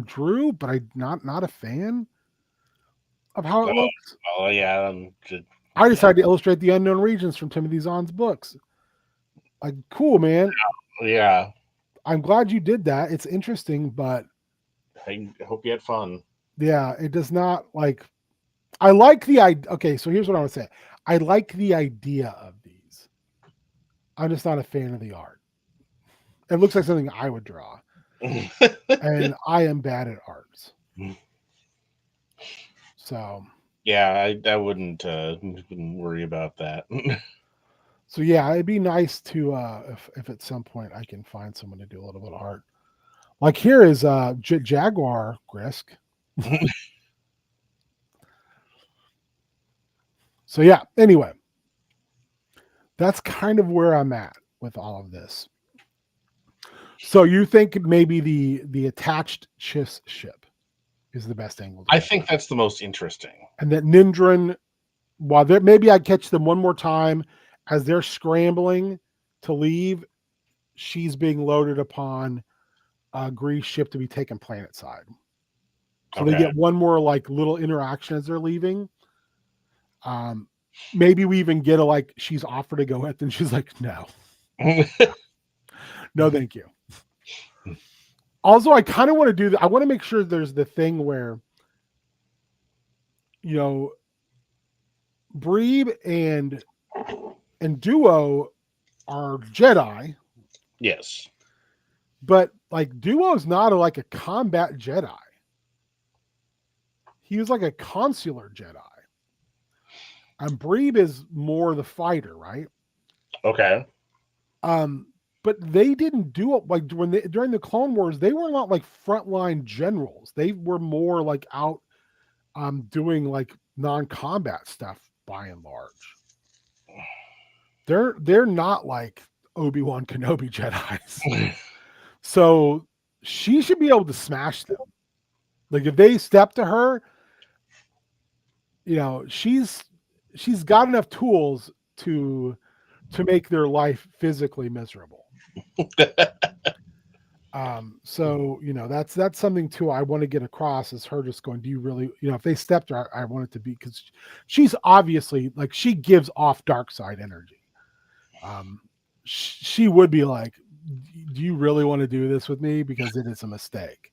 drew, but I'm not a fan of how it looks. Oh, yeah. I decided to illustrate the unknown regions from Timothy Zahn's books. Like, cool, man. Yeah. I'm glad you did that. It's interesting, but I hope you had fun. yeah, it does not like. I like the idea. Okay, so here's what I would say. I like the idea of these. I'm just not a fan of the art. It looks like something I would draw, and I am bad at arts. So yeah, I wouldn't worry about that. so yeah, it'd be nice to if at some point I can find someone to do a little bit of art. Like here is Jaguar Grysk. So yeah, anyway, that's kind of where I'm at with all of this. So you think maybe the attached Chiss ship is the best angle? I think that's the most interesting. And that Nindrin, while maybe I catch them one more time as they're scrambling to leave, she's being loaded upon a Grease ship to be taken planet side. So they get one more like little interaction as they're leaving. Maybe we even get she's offered to go with, and she's like, no. No, thank you. Also, I kind of want to do that. I want to make sure there's the thing where, Breeb and Duo are Jedi. Yes. But Duo's not a combat Jedi. He was like a consular Jedi. And Breeb is more the fighter, right? Okay. But they didn't do it like during the Clone Wars. They were not like frontline generals. They were more like out doing like non-combat stuff by and large. They're not like Obi-Wan Kenobi Jedis. So she should be able to smash them. Like if they step to her, she's got enough tools to make their life physically miserable. So that's something too I want to get across is her just going, do you really, if they stepped her, I want it to be because she's obviously like she gives off dark side energy. She would be like, do you really want to do this with me? Because it is a mistake.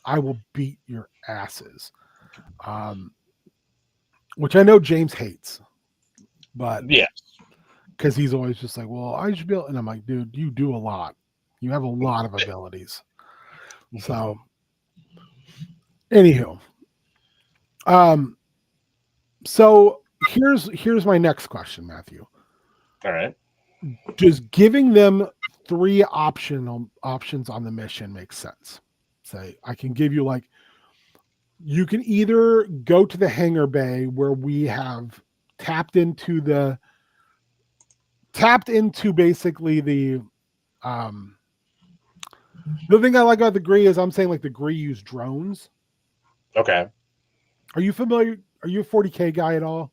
I will beat your asses. Which I know James hates, but yeah, because he's always just like, well, I should be able, and I'm like, dude, you do a lot. You have a lot of abilities. So, anywho, so here's my next question, Matthew. All right. Does giving them 3 options on the mission make sense? Say, I can give you like, you can either go to the hangar bay where we have tapped into basically the thing I like about the Gree is I'm saying like the Gree use drones. Okay. Are you familiar? Are you a 40K guy at all?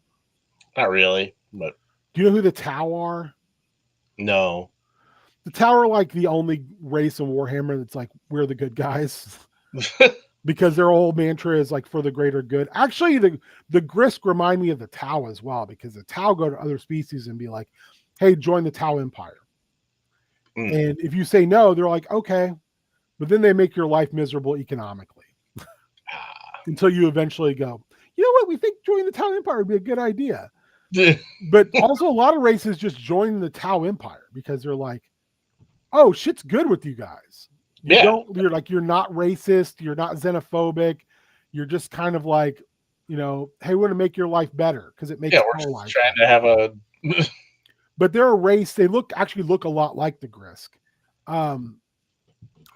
Not really, but do you know who the Tau are? No. The Tau are like the only race in Warhammer that's like, we're the good guys. Because their whole mantra is like for the greater good. Actually, the Grysk remind me of the Tau as well, because the Tau go to other species and be like, hey, join the Tau Empire. And if you say no, they're like, okay. But then they make your life miserable economically. Until you eventually go, you know what? We think joining the Tau Empire would be a good idea. But also a lot of races just join the Tau Empire because they're like, oh, shit's good with you guys. You're not racist, you're not xenophobic, you're just kind of like, hey, we want to make your life better because it makes our life trying to have a but they're a race, they look a lot like the Grysk.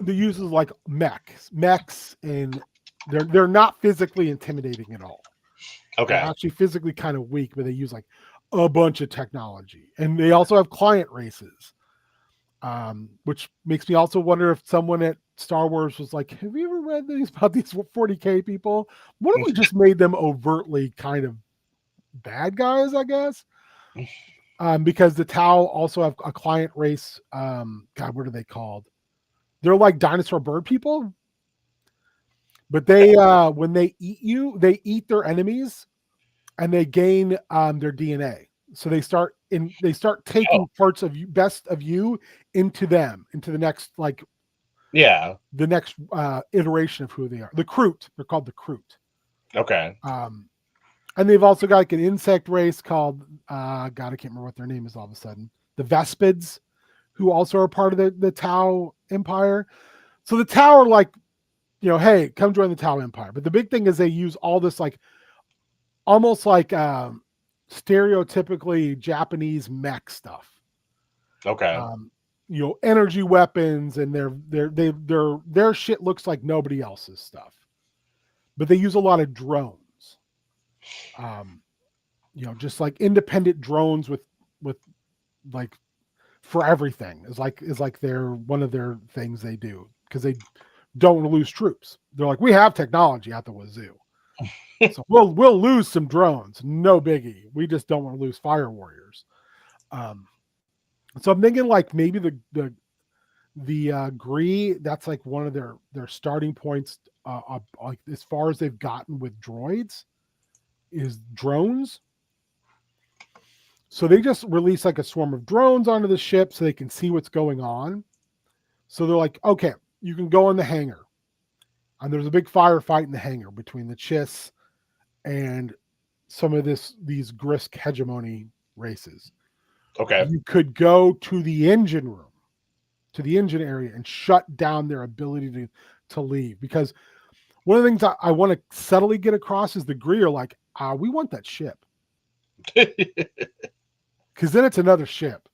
They uses like mechs, and they're not physically intimidating at all. Okay. They're actually physically kind of weak, but they use like a bunch of technology. And they also have client races. Which makes me also wonder if someone at Star Wars was like, have you ever read things about these 40K people? What if we just made them overtly kind of bad guys, I guess? Because the Tau also have a client race. God, what are they called? They're like dinosaur bird people. But they when they eat you, they eat their enemies and they gain their DNA. So they start taking parts of you, best of you, into them, into the next the next iteration of who they are. The Kroot, they're called the Kroot. Okay. And they've also got like an insect race called God, I can't remember what their name is all of a sudden. The Vespids, who also are part of the Tau Empire. So the Tau are like, hey, come join the Tau Empire. But the big thing is they use all this like almost like stereotypically Japanese mech stuff. Okay. Energy weapons, and their shit looks like nobody else's stuff. But they use a lot of drones. Just like independent drones with like for everything is like they're one of their things they do because they don't want to lose troops. They're like, we have technology at the wazoo. So we'll lose some drones, no biggie. We just don't want to lose fire warriors. So I'm thinking like maybe the Gree, that's like one of their starting points. Like as far as they've gotten with droids, is drones. So they just release like a swarm of drones onto the ship so they can see what's going on. So they're like, okay, you can go in the hangar. And there's a big firefight in the hangar between the Chiss and some of these Grysk hegemony races. Okay. You could go to the engine room, to the engine area, and shut down their ability to leave. Because one of the things I want to subtly get across is the Gree are like, we want that ship. because then it's another ship.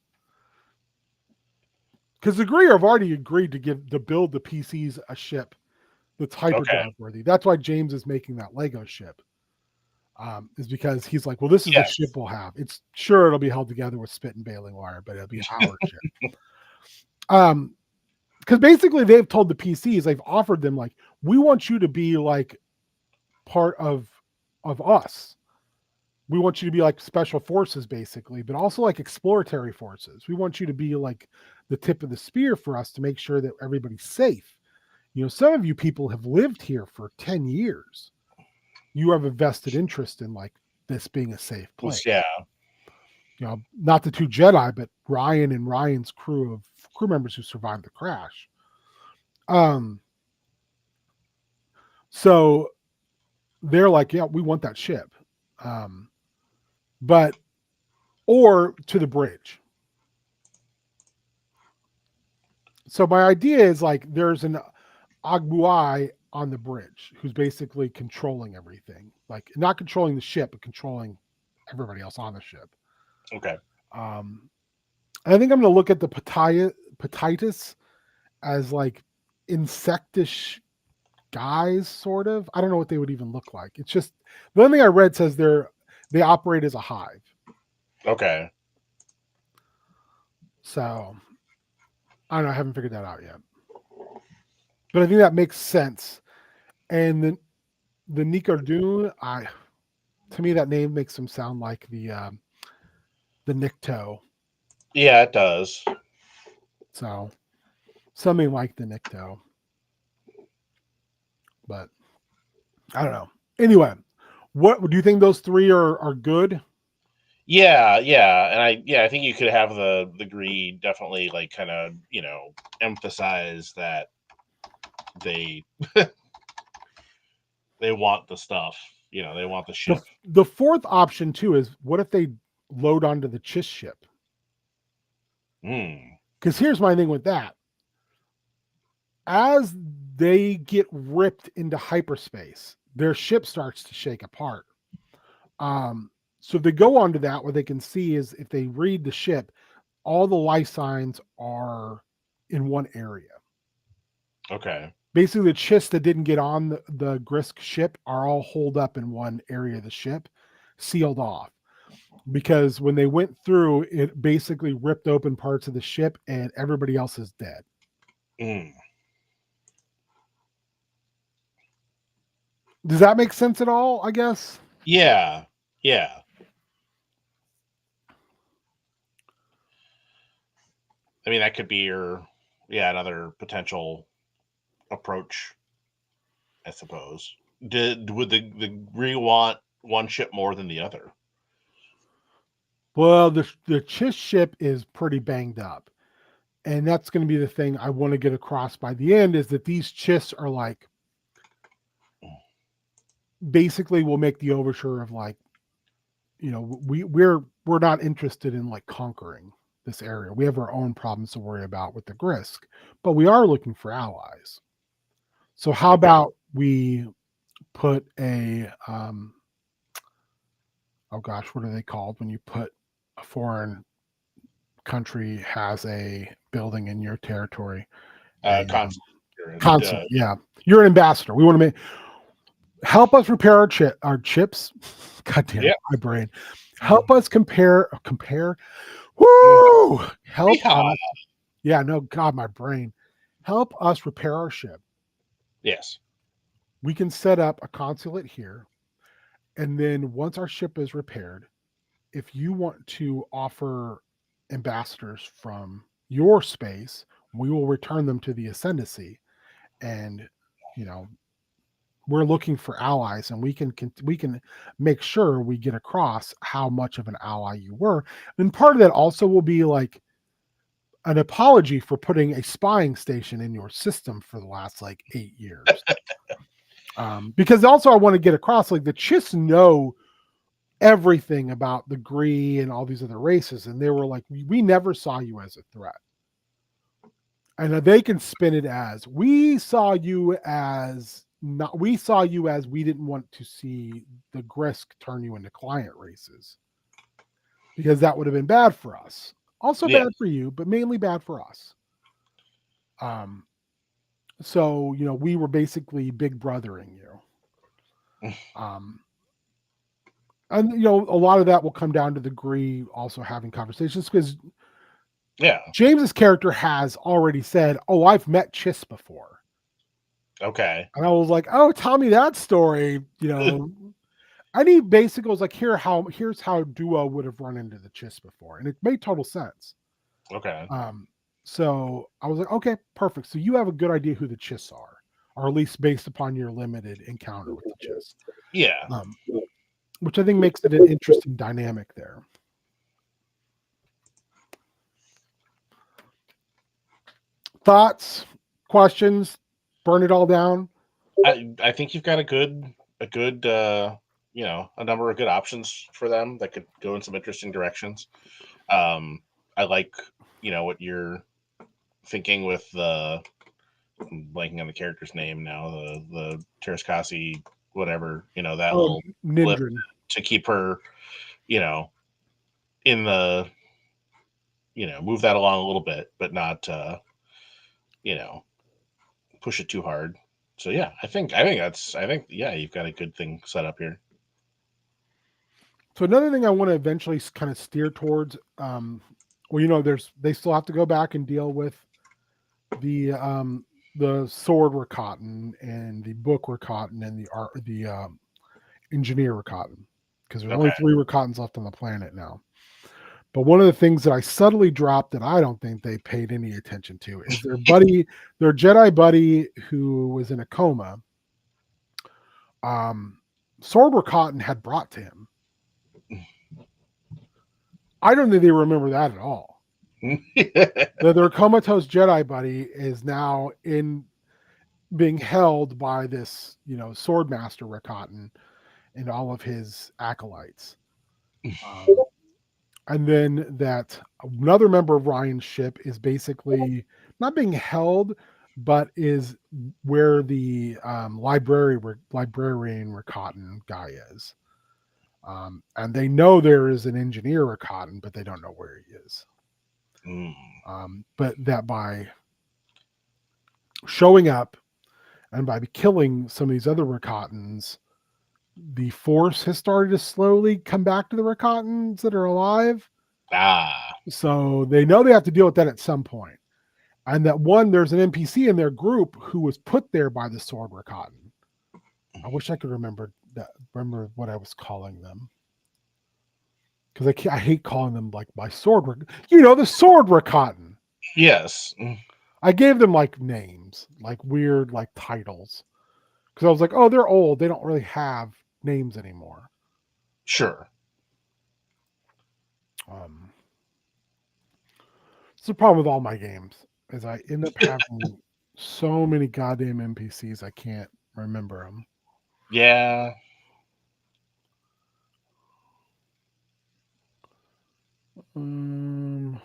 Because the Gree have already agreed to build the PCs a ship that's hyperdrive worthy. That's why James is making that Lego ship. Is because he's like, well, this is the ship we'll have. It's sure it'll be held together with spit and baling wire, but it'll be our ship. Because basically they've told the PCs, they've offered them like, we want you to be like part of us. We want you to be like special forces, basically, but also like exploratory forces. We want you to be like the tip of the spear for us to make sure that everybody's safe. Some of you people have lived here for 10 years. You have a vested interest in like this being a safe place. Yeah. Not the two Jedi, but Ryan and Ryan's crew members who survived the crash. So they're like, yeah, we want that ship. Or to the bridge. So my idea is like there's an Agbuai on the bridge who's basically controlling everything, like not controlling the ship, but controlling everybody else on the ship. Okay. I think I'm going to look at the Petitus as like insectish guys, sort of. I don't know what they would even look like. It's just the only thing I read says they operate as a hive. Okay. So I don't know. I haven't figured that out yet. But I think that makes sense. And then the Nicardune, to me that name makes them sound like the Nikto. Yeah, it does. So something like the Nikto. But I don't know. Anyway, what do you think those three are good? Yeah, and I think you could have the Gree definitely like kind of emphasize that they they want the stuff, they want the ship. The fourth option too is what if they load onto the Chiss ship? Because here's my thing with that: as they get ripped into hyperspace, their ship starts to shake apart. So if they go onto that, what they can see is if they read the ship, all the life signs are in one area. Okay. Basically, the Chiss that didn't get on the Grysk ship are all holed up in one area of the ship, sealed off. Because when they went through, it basically ripped open parts of the ship and everybody else is dead. Does that make sense at all, I guess? Yeah. I mean, that could be another potential approach, I suppose. Would the Gree want one ship more than the other? Well, the Chiss ship is pretty banged up. And that's going to be the thing I want to get across by the end is that these Chiss are like, basically we'll make the overture of like, we're not interested in like conquering this area. We have our own problems to worry about with the Grysk, but we are looking for allies. So how about we put a, oh gosh, what are they called when you put a foreign country has a building in your territory? Consulate, yeah. You're an ambassador. We want to help us repair our chips. God damn it, my brain. Help us compare. Woo! Help us. Yeah, no, God, my brain. Help us repair our ship. Yes. We can set up a consulate here. And then once our ship is repaired, if you want to offer ambassadors from your space, we will return them to the Ascendancy. And, we're looking for allies, and we can make sure we get across how much of an ally you were. And part of that also will be like an apology for putting a spying station in your system for the last like 8 years. Because also I want to get across like the Chiss know everything about the Gree and all these other races, and they were like, we never saw you as a threat. And they can spin it as we saw you as we didn't want to see the Grysk turn you into client races. because that would have been bad for us. Also Yeah. bad for you, but mainly bad for us. Um, so we were basically big brothering you. Um, and a lot of that will come down to the degree also having conversations because Yeah. James's character has already said, "Oh, I've met Chiss before," Okay. and I was like, "Oh, tell me that story." And he basically was like, here's how Duo would have run into the Chiss before, and it made total sense. Okay. Um, so I was like, okay, perfect. So you have a good idea who the Chiss are, or at least based upon your limited encounter with the Chiss, Yeah. um, which I think makes it an interesting dynamic there. Thoughts, questions, burn it all down. I think you've got a good a number of good options for them that could go in some interesting directions. I like what you're thinking with the I'm blanking on the character's name now, the Terraskasi, whatever, that Oh, little blip Nindrin. to keep her, you know, in the move that along a little bit, but not you know, push it too hard. So yeah, I think yeah, you've got a good thing set up here. So another thing I want to eventually kind of steer towards, well, they still have to go back and deal with the sword Rakaten and the book Rakaten and the engineer Rakaten, because there's only Okay. 3 Rakatens left on the planet now. But one of the things that I subtly dropped that I don't think they paid any attention to is their Jedi buddy who was in a coma. Um, Sword Rakaten had brought to him. I don't think they remember that at all. Their comatose Jedi buddy is now in being held by this, Swordmaster Rakaten and all of his acolytes. Um, and then that another member of Ryan's ship is basically not being held, but is where the librarian Rakaten guy is. And they know there is an engineer Rakaten, but they don't know where he is. Mm. But that by showing up and by killing some of these other Rakatans, the Force has started to slowly come back to the Rakatans that are alive. Ah. So they know they have to deal with that at some point. And that there's an NPC in their group who was put there by the Sword Rakatan. I wish I could remember what I was calling them. Because I hate calling them like my sword. The Sword Rakatan. Yes. I gave them like names, like weird like titles. Because I was like, oh, they're old. They don't really have names anymore. Sure. It's the problem with all my games is I end up having so many goddamn NPCs I can't remember them. Yeah. Um,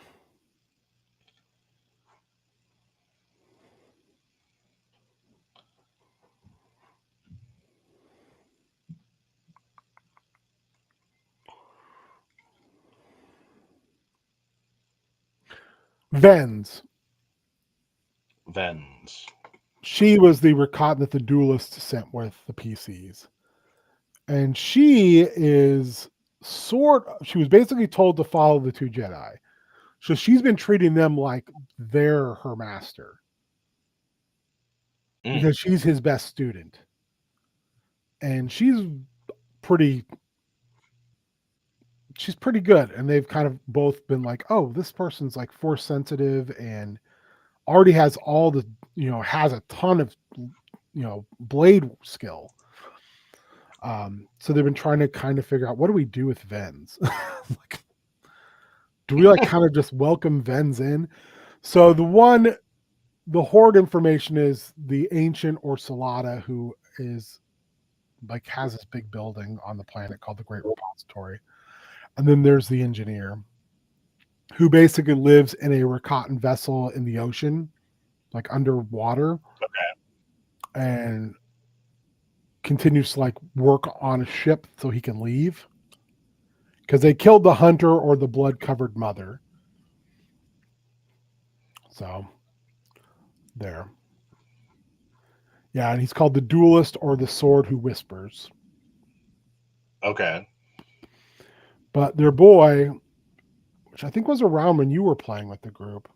Vens. Vens. She was the Rakat that the duelists sent with the PCs. And she she was basically told to follow the 2 Jedi. So she's been treating them like they're her master Mm. because she's his best student. And pretty pretty good. And they've kind of both been like, oh, this person's like force sensitive and already has all the, has a ton of, blade skill. So they've been trying to kind of figure out what do we do with Vens? Like, do we like kind of just welcome Vens in? So the horde information is the ancient Orsolata, who is like has this big building on the planet called the Great Repository. And then there's the engineer who basically lives in a Rakatan vessel in the ocean, like underwater, and continues to like work on a ship so he can leave because they killed the hunter or the blood-covered mother. So there. Yeah, and he's called the duelist or the sword who whispers. Okay. But their boy, which I think was around when you were playing with the group,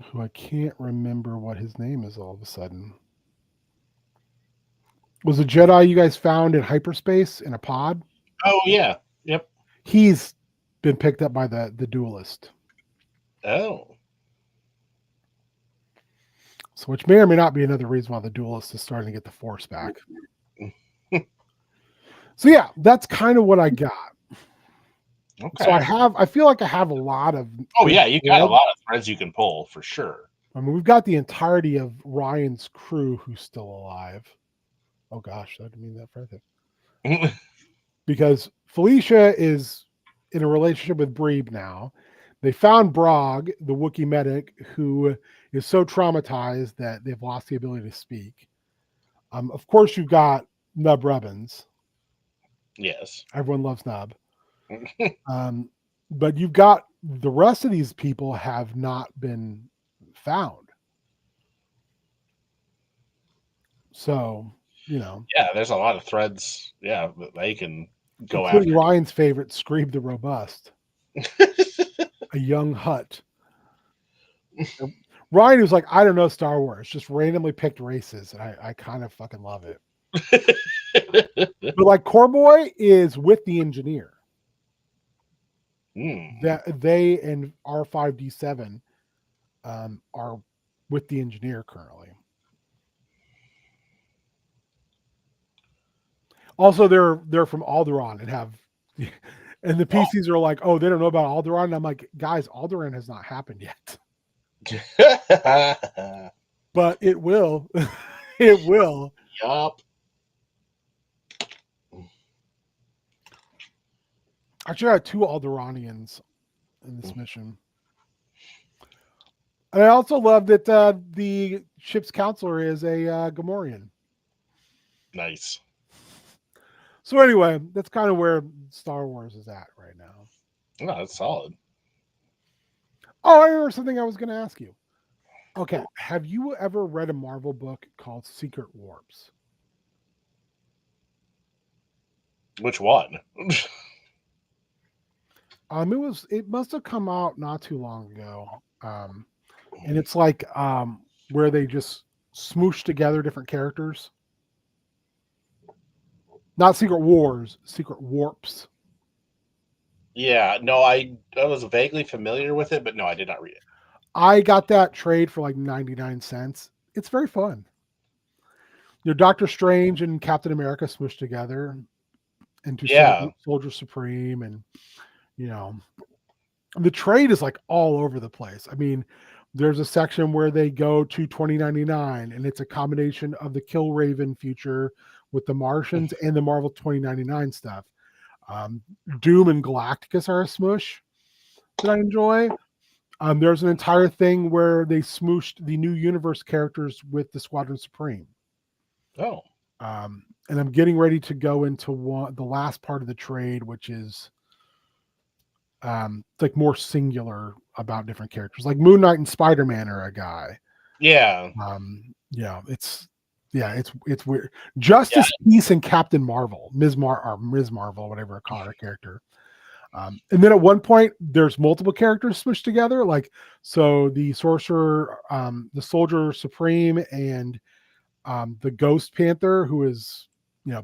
who I can't remember what his name is all of a sudden, was a Jedi you guys found in hyperspace in a pod. Oh yeah. Yep. He's been picked up by the duelist. Oh. So, which may or may not be another reason why the duelist is starting to get the force back. So yeah, that's kind of what I got. Okay. So I feel like I have a lot of. Oh yeah, you got a lot of threads you can pull for sure. I mean, we've got the entirety of Ryan's crew who's still alive. Oh gosh, I didn't mean that for anything. Because Felicia is in a relationship with Breeb now. They found Brog, the Wookiee medic, who is so traumatized that they've lost the ability to speak. Of course, you've got Nub Rubbins. Yes. Everyone loves Nub. But you've got the rest of these people have not been found. So, Yeah, there's a lot of threads. Yeah, that they can go including after. Ryan's favorite, Screeb the Robust, a young Hutt. Ryan was like, I don't know Star Wars, just randomly picked races, and I kind of fucking love it. But like Corboy is with the engineer. That they and R5D7 are with the engineer currently. Also, they're from Alderaan and have, and the PCs are like, oh, they don't know about Alderaan. And I'm like, guys, Alderaan has not happened yet, but it will. It will. Yup. Actually, I got 2 Alderaanians in this mission. And I also love that the ship's counselor is a Gamorrean. Nice. So anyway, that's kind of where Star Wars is at right now. No, that's solid. Oh, I remember something I was going to ask you. Okay, have you ever read a Marvel book called Secret Warps? Which one? It must have come out not too long ago. And it's like where they just smoosh together different characters. Not Secret Wars, Secret Warps. Yeah, no, I was vaguely familiar with it, but no, I did not read it. I got that trade for like 99 cents. It's very fun. Doctor Strange and Captain America smushed together into Soldier Supreme, and the trade is like all over the place. I mean, there's a section where they go to 2099, and it's a combination of the Kill Raven future with the Martians and the Marvel 2099 stuff. Doom and Galacticus are a smush that I enjoy. There's an entire thing where they smooshed the new universe characters with the Squadron Supreme. Oh. And I'm getting ready to go into the last part of the trade, which is like more singular about different characters. Like Moon Knight and Spider-Man are a guy. Yeah. It's weird. Justice Peace and Captain Marvel, Ms. Marvel, whatever I call her character. And then at one point, there's multiple characters smushed together. Like, so the Sorcerer, the Soldier Supreme, and the Ghost Panther, who is,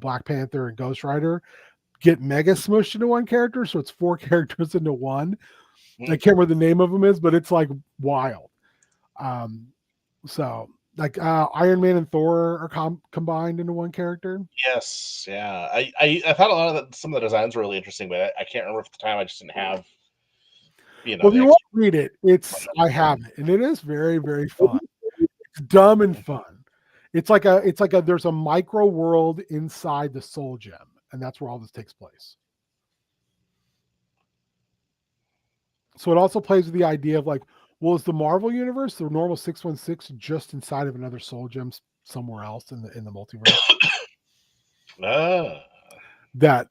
Black Panther and Ghost Rider, get mega smushed into one character. So it's 4 characters into one. I can't remember the name of them is, but it's like wild. So like Iron Man and Thor are combined into one character. Yes, yeah. I thought a lot of some of the designs were really interesting, but I can't remember at the time. I just didn't have, Well, if you won't read it, I have it, and it is very, very fun. It's dumb and fun. It's like there's a micro world inside the Soul Gem, and that's where all this takes place. So it also plays with the idea of like, well, is the Marvel universe, the normal 616, just inside of another Soul Gem somewhere else in the multiverse? that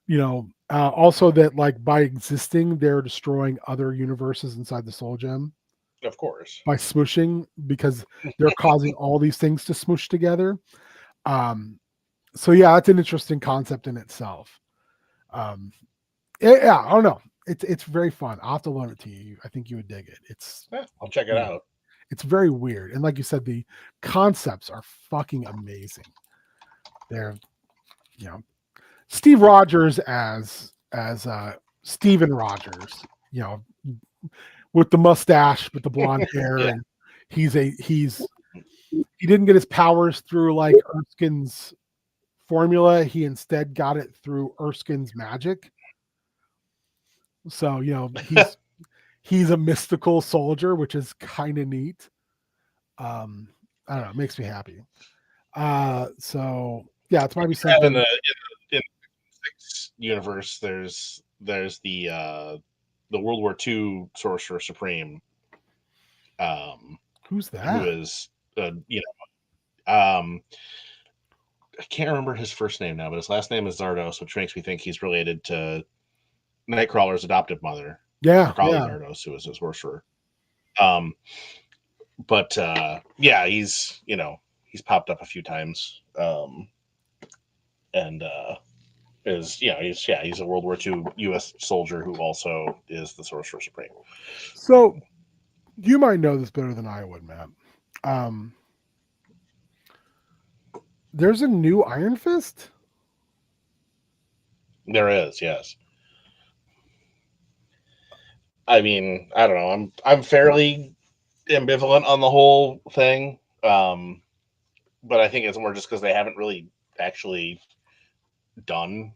also that like by existing they're destroying other universes inside the soul gem Of course. by smooshing because they're causing all these things to smoosh together. So yeah, that's an interesting concept in itself. um yeah, I don't know, it's very fun. I'll have to loan it to you. I think you would dig it. It's Yeah, I'll check it weird. out. It's very weird, and like you said, the concepts are fucking amazing. They're you know Steve Rogers as Steven Rogers, with the mustache, with the blonde hair, Yeah. and he didn't get his powers through like Erskine's formula. He instead got it through Erskine's magic. So he's a mystical soldier, which is kind of neat. I don't know, it makes me happy. So yeah, it's might be In something. the six universe, there's the World War II Sorcerer Supreme, um, Who's who that? is um, I can't remember his first name now, but his last name is Zardos, which makes me think he's related to Nightcrawler's adoptive mother, Yeah, Macaulay yeah. Zardos, who is his sorcerer. Um, but yeah, he's popped up a few times, and he's a World War II U.S. soldier who also is the Sorcerer Supreme. So you might know this better than I would, Matt. Um, there's a new Iron Fist. There is, yes. I mean, I don't know. I'm fairly ambivalent on the whole thing, but I think it's more just because they haven't really actually done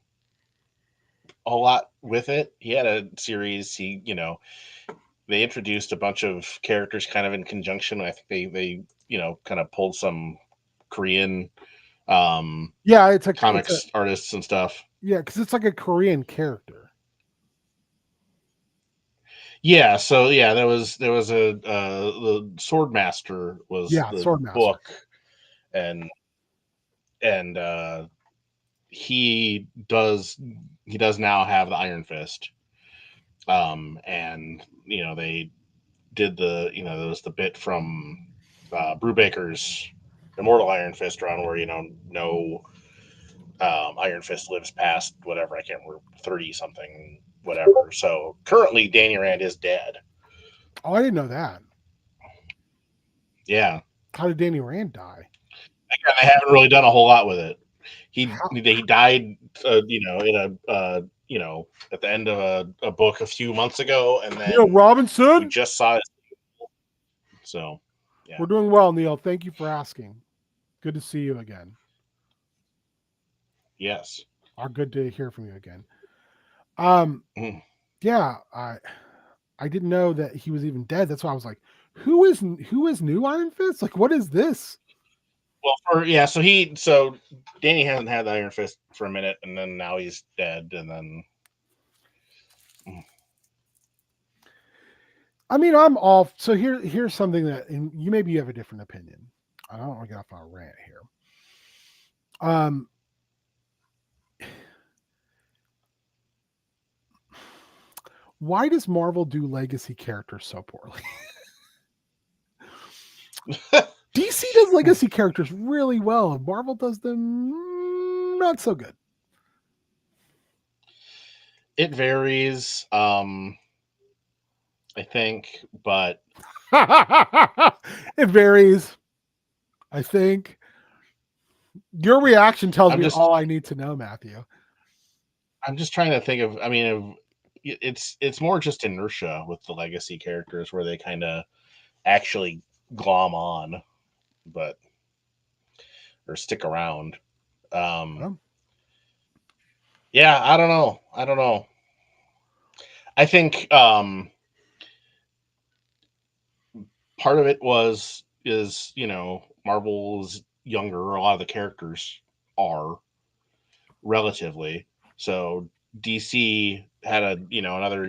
a lot with it. He had a series. They introduced a bunch of characters kind of in conjunction. I think they kind of pulled some Korean Yeah, it's a comics artists and stuff. yeah, because it's like a Korean character. Yeah, so yeah, there was the Sword Master was Yeah, the Swordmaster. book, and and he does he does now have the Iron Fist. And they did there was the bit from Brubaker's Immortal Iron Fist run where no Iron Fist lives past whatever, I can't remember, 30 something whatever. So currently Danny Rand is dead. Oh, I didn't know that. Yeah. How did Danny Rand die? Again, they haven't really done a whole lot with it. He How, he died, in at the end of a book a few months ago, and Neil then we Robinson? just saw it. So, yeah, We're doing well, Neil. Thank you for asking. Good to see you again. yes. Good to hear from you again. Um, Mm. yeah, I didn't know that he was even dead. That's why I was like, who is new Iron Fist? Like, what is this? Well, so Danny hasn't had the Iron Fist for a minute, and then now he's dead, and then I mean, I'm all so here's something that and you maybe you have a different opinion. I don't want to get off on a rant here. Um, why does Marvel do legacy characters so poorly? DC does legacy characters really well, and Marvel does them not so good. it varies. I think, but It varies. I think your reaction tells I'm me just all I need to know, Matthew. I'm just trying to think of. I mean, it's more just inertia with the legacy characters where they kind of actually glom on, but or stick around. Um, Oh, yeah, I don't know. I don't know. I think part of it is Marvel's younger. A lot of the characters are relatively so. DC had another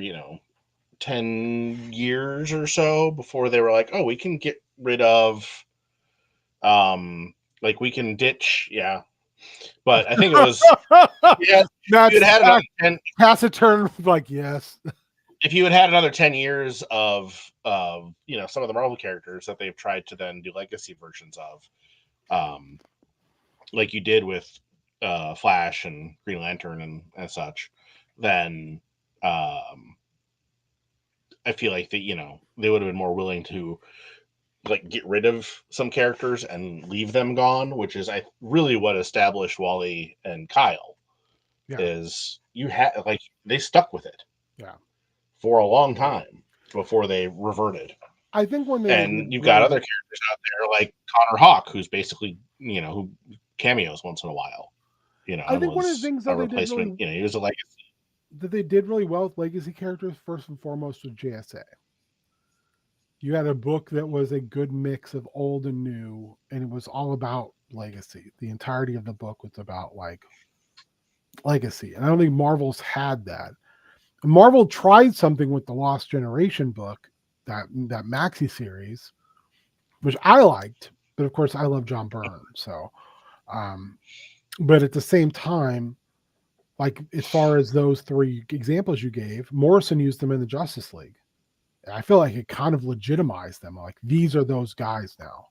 10 years or so before they were like, oh, we can get rid of like we can ditch, yeah, But I think it was yeah. If you That's had had another 10, taciturn, like, yes. if you had had another 10 years of some of the Marvel characters that they've tried to then do legacy versions of, like you did with Flash and Green Lantern and such, then I feel like they would have been more willing to like get rid of some characters and leave them gone, which is I really what established Wally and Kyle. Yeah. Is you had like they stuck with it Yeah. for a long time before they reverted. I think one thing they did And you've got really other characters out there like Connor Hawk, who's basically who cameos once in a while, I and think one of the was things a that they did replacement. really He was a legacy. well with legacy characters, first and foremost, was JSA. You had a book that was a good mix of old and new, and it was all about legacy. The entirety of the book was about like legacy. And I don't think Marvel's had that. Marvel tried something with the Lost Generation book, that maxi series, which I liked, but of course I love John Byrne. So but at the same time, like as far as those three examples you gave, Morrison used them in the Justice League. I feel like it kind of legitimized them. Like these are those guys now.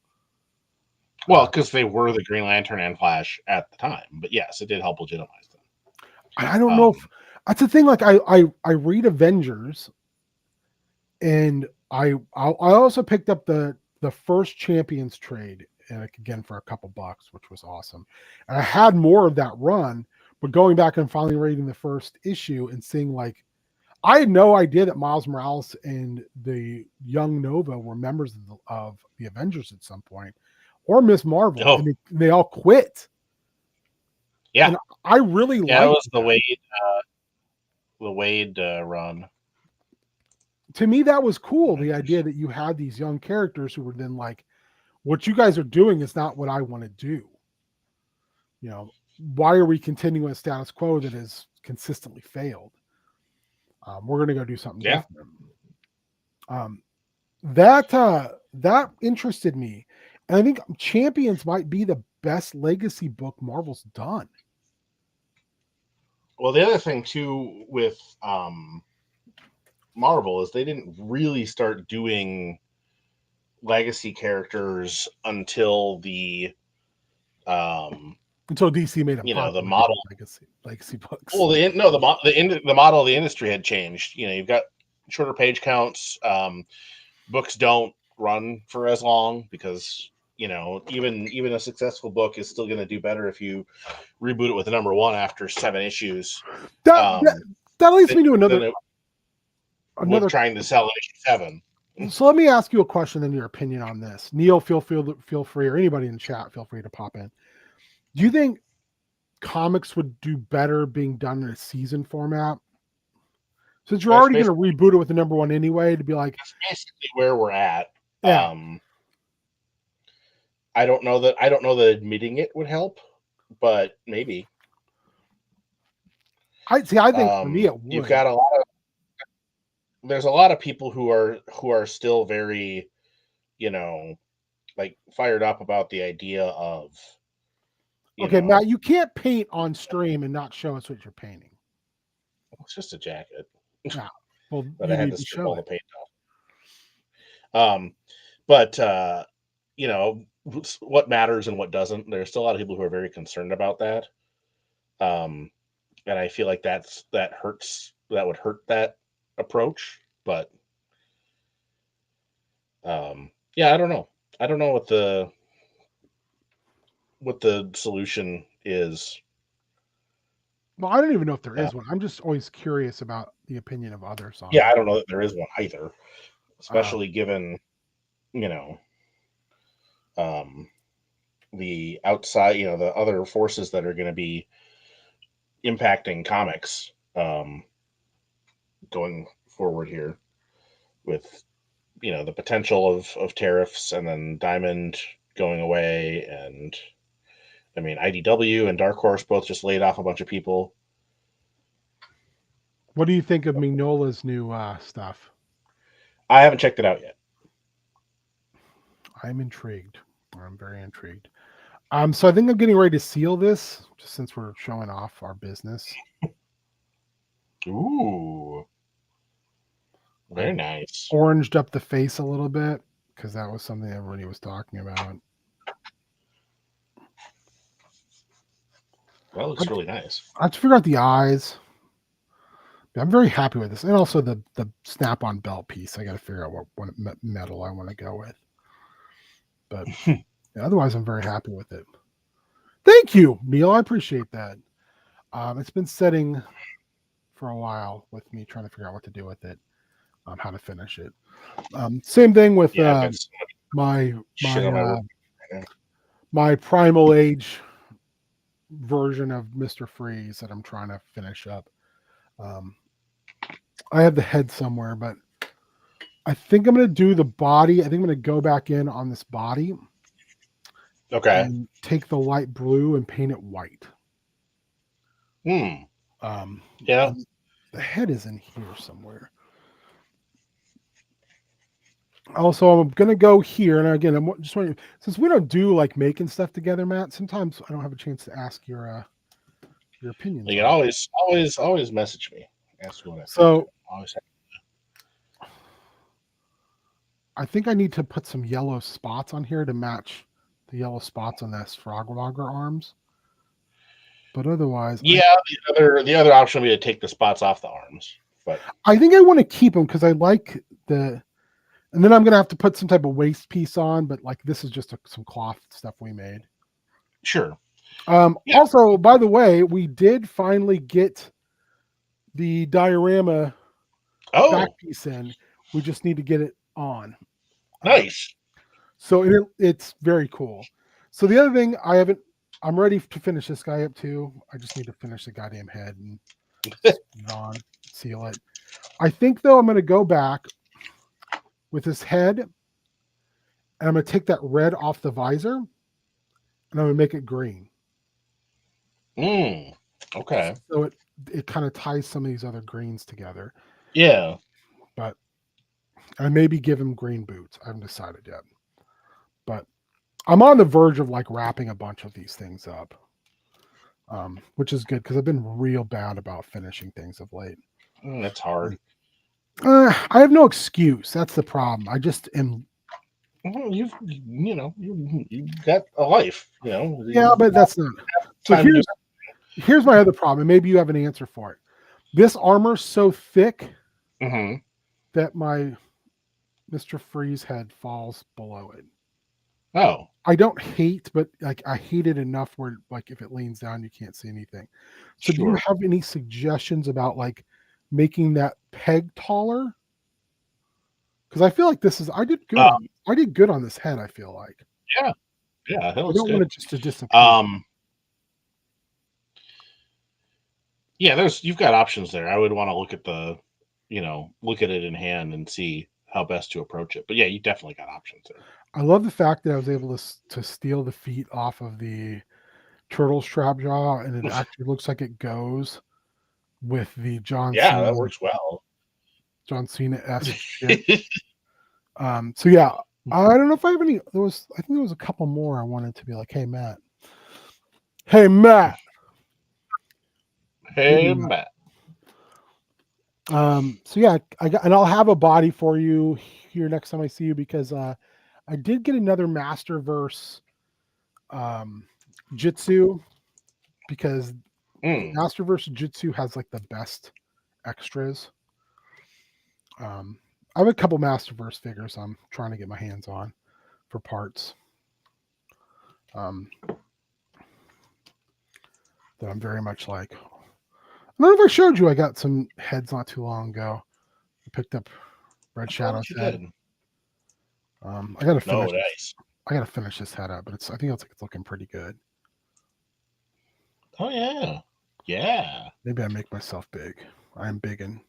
Well, because they were the Green Lantern and Flash at the time, but yes, it did help legitimize them. I don't know if that's the thing. Like I read Avengers, and I also picked up the first Champions trade, and again for a couple bucks, which was awesome. And I had more of that run, but going back and finally reading the first issue and seeing like I had no idea that Miles Morales and the young Nova were members of the Avengers at some point, or Miss Marvel, and they all quit. Yeah, and I really liked it was that. The Wade run. To me, that was cool. The idea that you had these young characters who were then like, "What you guys are doing is not what I want to do." Why are we continuing a status quo that has consistently failed? We're going to go do something different. That interested me, and I think Champions might be the best legacy book Marvel's done. Well, the other thing too with Marvel is they didn't really start doing legacy characters until until DC made a the model legacy books. Well, the model of the industry had changed. You've got shorter page counts. Books don't run for as long because even a successful book is still going to do better if you reboot it with a number one after 7 issues. That leads me to another trying to sell issue 7. So let me ask you a question and your opinion on this. Neil, feel free, or anybody in the chat, feel free to pop in. Do you think comics would do better being done in a season format? Since you're already going to reboot it with the number one anyway, to be like, that's basically where we're at. Yeah. I don't know that admitting it would help, but maybe. I think for me it would. You've got there's a lot of people who are still very, like fired up about the idea of. Okay, Matt, you can't paint on stream and not show us what you're painting. It's just a jacket. Yeah. Well, but you I had need to show all the paint off. But what matters and what doesn't. There's still a lot of people who are very concerned about that. And I feel like that would hurt that approach. But I don't know. I don't know what the solution is. Well, I don't even know if there is one. I'm just always curious about the opinion of others on I don't know that there is one either, especially given the outside, the other forces that are going to be impacting comics going forward here with the potential of tariffs, and then Diamond going away, and I mean IDW and Dark Horse both just laid off a bunch of people. What do you think of Mignola's new stuff? I haven't checked it out yet. I'm intrigued. I'm very intrigued. So I think I'm getting ready to seal this, just since we're showing off our business. Ooh, very nice. Oranged up the face a little bit because that was something everybody was talking about. That looks really nice. I have to figure out the eyes. I'm very happy with this, and also the snap-on belt piece. I got to figure out what metal I want to go with. But yeah, otherwise, I'm very happy with it. Thank you, Neil. I appreciate that. It's been setting for a while with me trying to figure out what to do with it, how to finish it. Same thing with Yeah, I've got so much my shit on my my work. my primal age version of Mr. Freeze that I'm trying to finish up. Um, I have the head somewhere, but I think I'm going to do the body. I think I'm going to go back in on this body Okay. and take the light blue and paint it white. Hmm. Um, Yeah. the head is in here somewhere. Also, I'm going to go here. And again, I'm just wondering, since we don't do like making stuff together, Matt, sometimes I don't have a chance to ask your opinions You can on it. always message me. Ask me what I think. So Always. I think I need to put some yellow spots on here to match the yellow spots on this Frogwalker arms. But otherwise, Yeah. The other option would be to take the spots off the arms, but I think I want to keep them because I like the. And then I'm gonna have to put some type of waist piece on, but like this is just some cloth stuff we made. sure. Yeah. Also, by the way, we did finally get the diorama back Oh, piece in. We just need to get it on. nice. So it's very cool. So the other thing I'm ready to finish this guy up too. I just need to finish the goddamn head and put it on, seal it. I think though I'm going to go back with his head, and I'm going to take that red off the visor, and I'm going to make it green. Okay. So it kind of ties some of these other greens together. Yeah. But I maybe give him green boots. I haven't decided yet. But I'm on the verge of like wrapping a bunch of these things up. Which is good because I've been real bad about finishing things of late. That's hard. I have no excuse. That's the problem. I just am. You've got a life. Yeah, but that's not. So Time to do. here's my other problem, and maybe you have an answer for it. This armor's so thick Mm-hmm. that my Mr. Freeze head falls below it. Oh, I don't hate, but like I hate it enough where like if it leans down, you can't see anything. So do you sure. have any suggestions about like making that peg taller? Because I feel like I did good Uh, on this head. I feel like yeah, yeah, that I looks don't want good. it just to disappear. Yeah, you've got options there. I would want to look at it in hand and see how best to approach it. But yeah, you definitely got options there. I love the fact that I was able to steal the feet off of the turtle strap jaw, and it actually looks like it goes with the Yeah, that works well. John Cena esque shit. So yeah, I don't know if I have any. I think there was a couple more I wanted to be like, hey Matt, hey Matt. Hey, Matt. So yeah, and I'll have a body for you here next time I see you because I did get another Masterverse Jitsu because Masterverse Jitsu has like the best extras. I have a couple Masterverse figures I'm trying to get my hands on for parts. That I'm very much like. I don't know if I showed you. I got some heads not too long ago. I picked up Red Shadow's head. I gotta finish. Nice. I gotta finish this head up, but I think it's looking pretty good. Oh yeah, yeah. Maybe I make myself big. I am big and.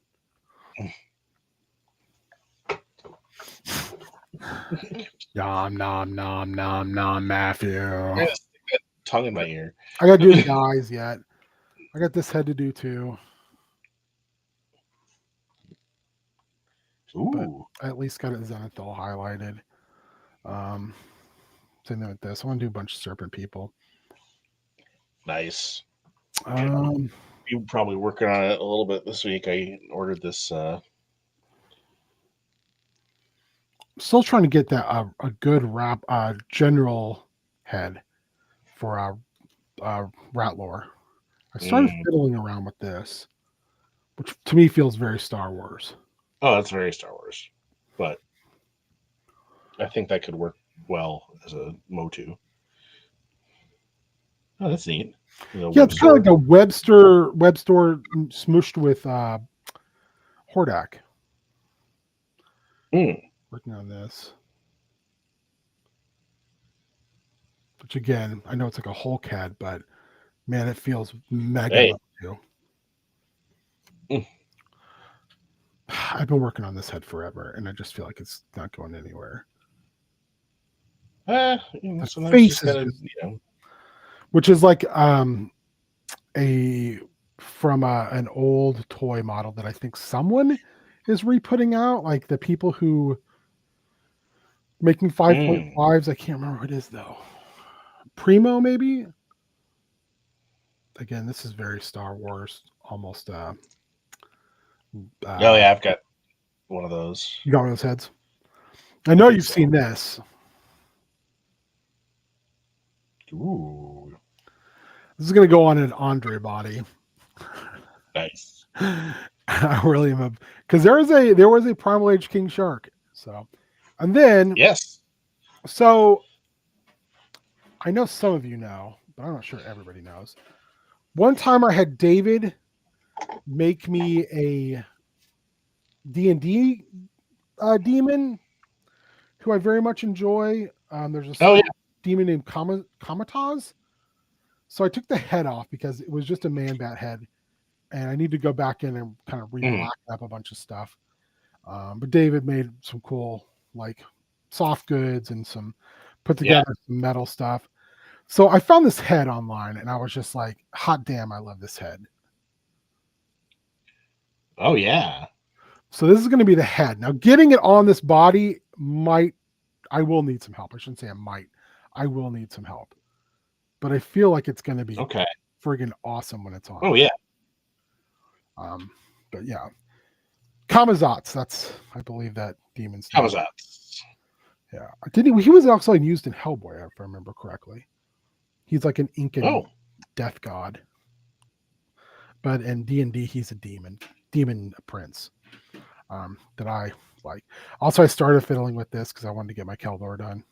Nom nom nom nom nom Matthew. I gotta stick that tongue in my ear. I gotta do the eyes yet. I got this head to do too. Ooh. But I at least got it Zenithal highlighted. same thing with this. I want to do a bunch of serpent people. Nice. You probably working on it a little bit this week. I ordered this. Still trying to get that a good general head for Ratlore. I started fiddling around with this, which to me feels very Star Wars. Oh, that's very Star Wars, but I think that could work well as a Motu. Oh, that's neat. Yeah, it's kind of like a web store smooshed with Hordak. Working on this. Which again, I know it's like a Hulk head, but man, it feels mega Motu. I've been working on this head forever, and I just feel like it's not going anywhere. The face is just, which is like from an old toy model that I think someone is re-putting out, like the people who making 5.5s. I can't remember what it is though. Primo, maybe. Again, this is very Star Wars, almost. Oh yeah, I've got one of those. You got one of those heads. I know you've seen this. Ooh. This is going to go on an Andre body. Nice. I really am because there was a Primal Age King Shark. So, and then yes. So I know some of you know, but I'm not sure everybody knows. One time I had David make me a D&D demon who I very much enjoy. There's a demon named Kamataz. So I took the head off because it was just a man-bat head, and I need to go back in and kind of re-black up a bunch of stuff. But David made some cool like soft goods and some put together some metal stuff. So I found this head online, and I was just like, hot damn, I love this head. Oh, yeah. So this is going to be the head. Now, getting it on this body I will need some help. I shouldn't say I might. I will need some help. But I feel like it's going to be friggin' awesome when it's on. Oh, yeah. But yeah. Kamazats, I believe that demon's name. Kamazats. Yeah. He was also used in Hellboy, if I remember correctly. He's like an Incan death god. But in D&D, he's a demon prince that I like. Also, I started fiddling with this because I wanted to get my Keldor done.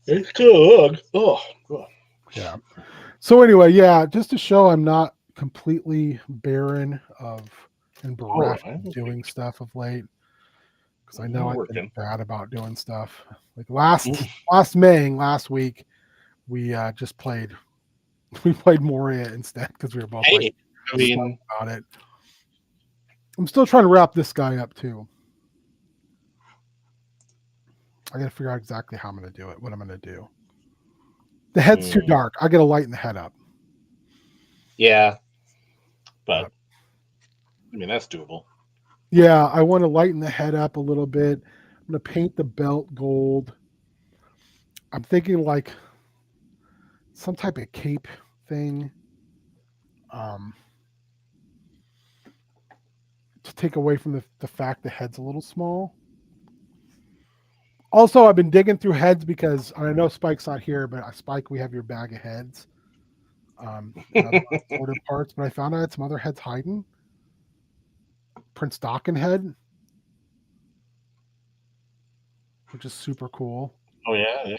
It's good. Oh, God. Yeah. So anyway, just to show I'm not completely barren and bereft of doing stuff of late. Because I know I've been bad about doing stuff. Like last week, we just played Moria instead because we were both about it. I'm still trying to wrap this guy up too. I got to figure out exactly how I'm going to do it, what I'm going to do. The head's too dark. I got to lighten the head up. Yeah. But, I mean, that's doable. Yeah, I want to lighten the head up a little bit. I'm going to paint the belt gold. I'm thinking like some type of cape thing. To take away from the fact the head's a little small. Also, I've been digging through heads because I know Spike's not here, but Spike, we have your bag of heads. Other ordered parts, but I found I had some other heads hiding. Prince Daken head, which is super cool. Oh yeah.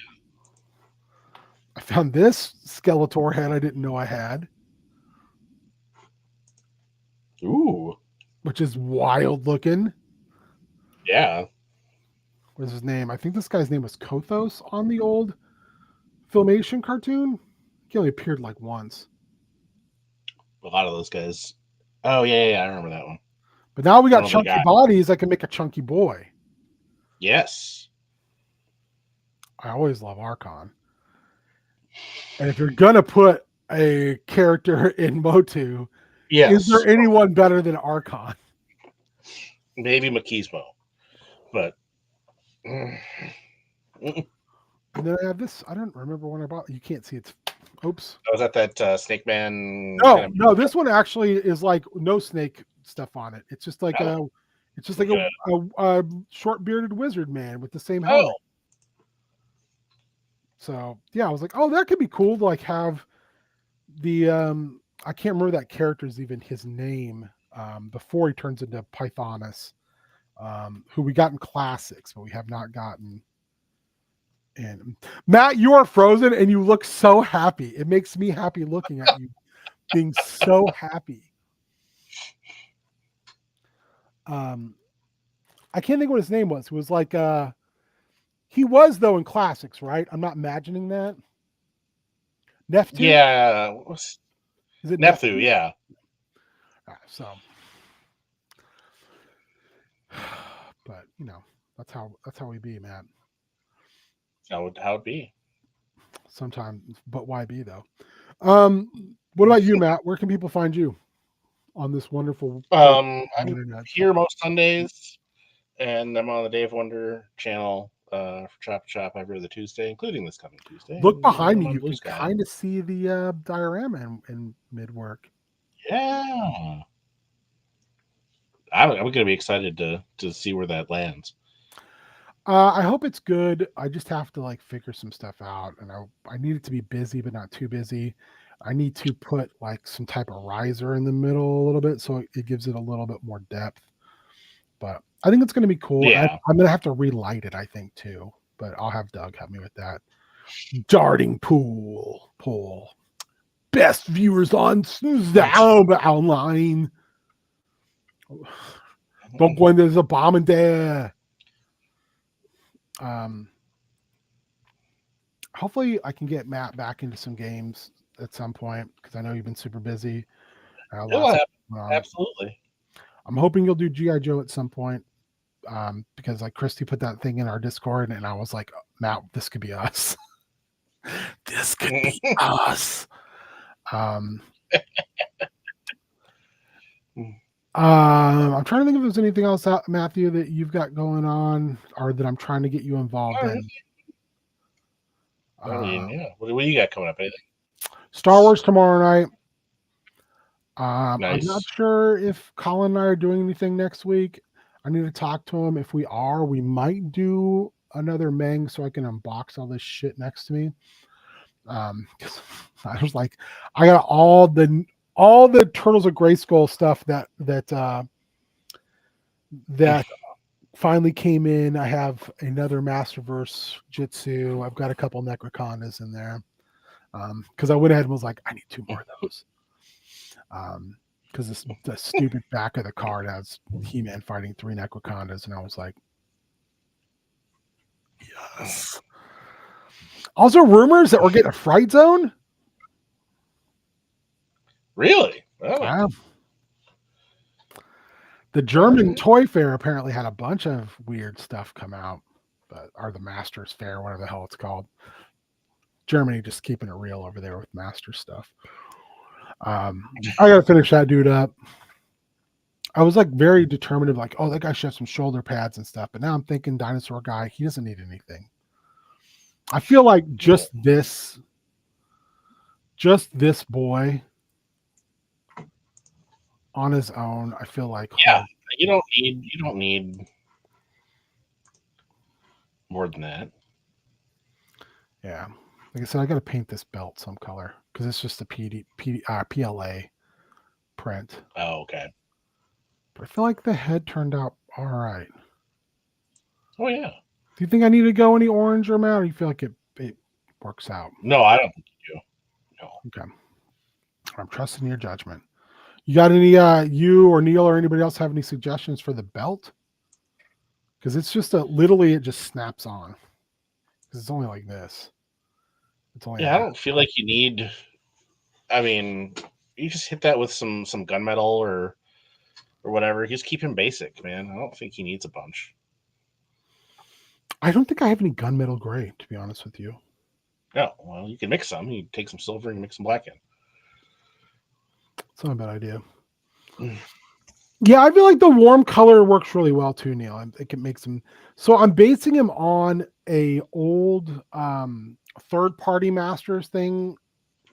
I found this Skeletor head I didn't know I had. Ooh. Which is wild looking. Yeah. What's his name? I think this guy's name was Kothos on the old Filmation cartoon. He only appeared like once. A lot of those guys. Oh, yeah, I remember that one. But now we got chunky bodies. I can make a chunky boy. Yes. I always love Archon. And if you're going to put a character in Motu, is there anyone better than Archon? Maybe Machismo. But And then I have this. I don't remember when I bought. You can't see it's. Oops. I was at that Snake Man kind No, of. no. This one actually is like no snake stuff on it. It's just like Oh, a. It's just like okay. a short bearded wizard man with the same Oh, helmet. So yeah, I was like, oh, that could be cool to like have the I can't remember that character's even his name before he turns into Pythonus, who we got in classics, but we have not gotten in. Matt, you are frozen and you look so happy. It makes me happy looking at you being so happy. Um, I can't think what his name was. It was like he was though in classics, right? I'm not imagining that. Neftu? yeah. Is it Nephew, Neftu? yeah. So but you know, that's how we be, man. How it be? Sometimes, but why be though? What about you, Matt? Where can people find you on this wonderful place on the I'm internet? here most Sundays, and I'm on the Day of Wonder channel for Chop Chop every other Tuesday, including this coming Tuesday. Look And behind I'm me. on You Blue can Sky. kind of see the diorama in mid work. Yeah, I'm going to be excited to see where that lands. I hope it's good. I just have to like figure some stuff out, and I need it to be busy, but not too busy. I need to put like some type of riser in the middle a little bit, so it gives it a little bit more depth. But I think it's going to be cool. Yeah, I'm going to have to relight it, I think, too. But I'll have Doug help me with that. Darting pool. Best viewers on online. Don't go in, there's a bomb in there. Um, hopefully I can get Matt back into some games at some point because I know you've been super busy. it'll Lots happen. going on. Absolutely. I'm hoping you'll do GI Joe at some point because like Christy put that thing in our Discord and I was like, Matt, this could be us. This could be us. Um, I'm trying to think if there's anything else, Matthew, that you've got going on or that I'm trying to get you involved in. I mean, yeah. What do you got coming up? Anything Star Wars tomorrow night. I'm not nice? sure if Colin and I are doing anything next week. I need to talk to him. If we are, we might do another Meng so I can unbox all this shit next to me. 'Cause I was like, I got all the Turtles of Grayskull stuff that finally came in. I have another Masterverse Jitsu. I've got a couple Necrocondas in there. Because I went ahead and was like, I need 2 more of those. Because the stupid back of the card has He-Man fighting 3 Necrocondas, and I was like, yes. Also, rumors that we're getting a Fright Zone. Really? Oh. Wow. The German Toy Fair apparently had a bunch of weird stuff come out, or the Masters Fair, whatever the hell it's called. Germany just keeping it real over there with Master stuff. I gotta finish that dude up. I was like very determinative, like, oh, that guy should have some shoulder pads and stuff. But now I'm thinking dinosaur guy, he doesn't need anything. I feel like just this boy on his own, I feel like you don't need more than that. Yeah. Like I said, I gotta paint this belt some color because it's just a PLA print. Oh, okay. But I feel like the head turned out all right. Oh yeah. Do you think I need to go any orange or matte, or you feel like it works out? No, I don't think you do. No. Okay. I'm trusting your judgment. You got any you or Neil or anybody else have any suggestions for the belt? Because it's just literally it just snaps on. Because it's only like this. It's only I don't feel like you need. I mean, you just hit that with some gunmetal or whatever. Just keep him basic, man. I don't think he needs a bunch. I don't think I have any gunmetal gray, to be honest with you. No, well, you can mix some. You take some silver and mix some black in. It's not a bad idea. Yeah, I feel like the warm color works really well too, Neil. I think it makes him. So I'm basing him on a old third party masters thing.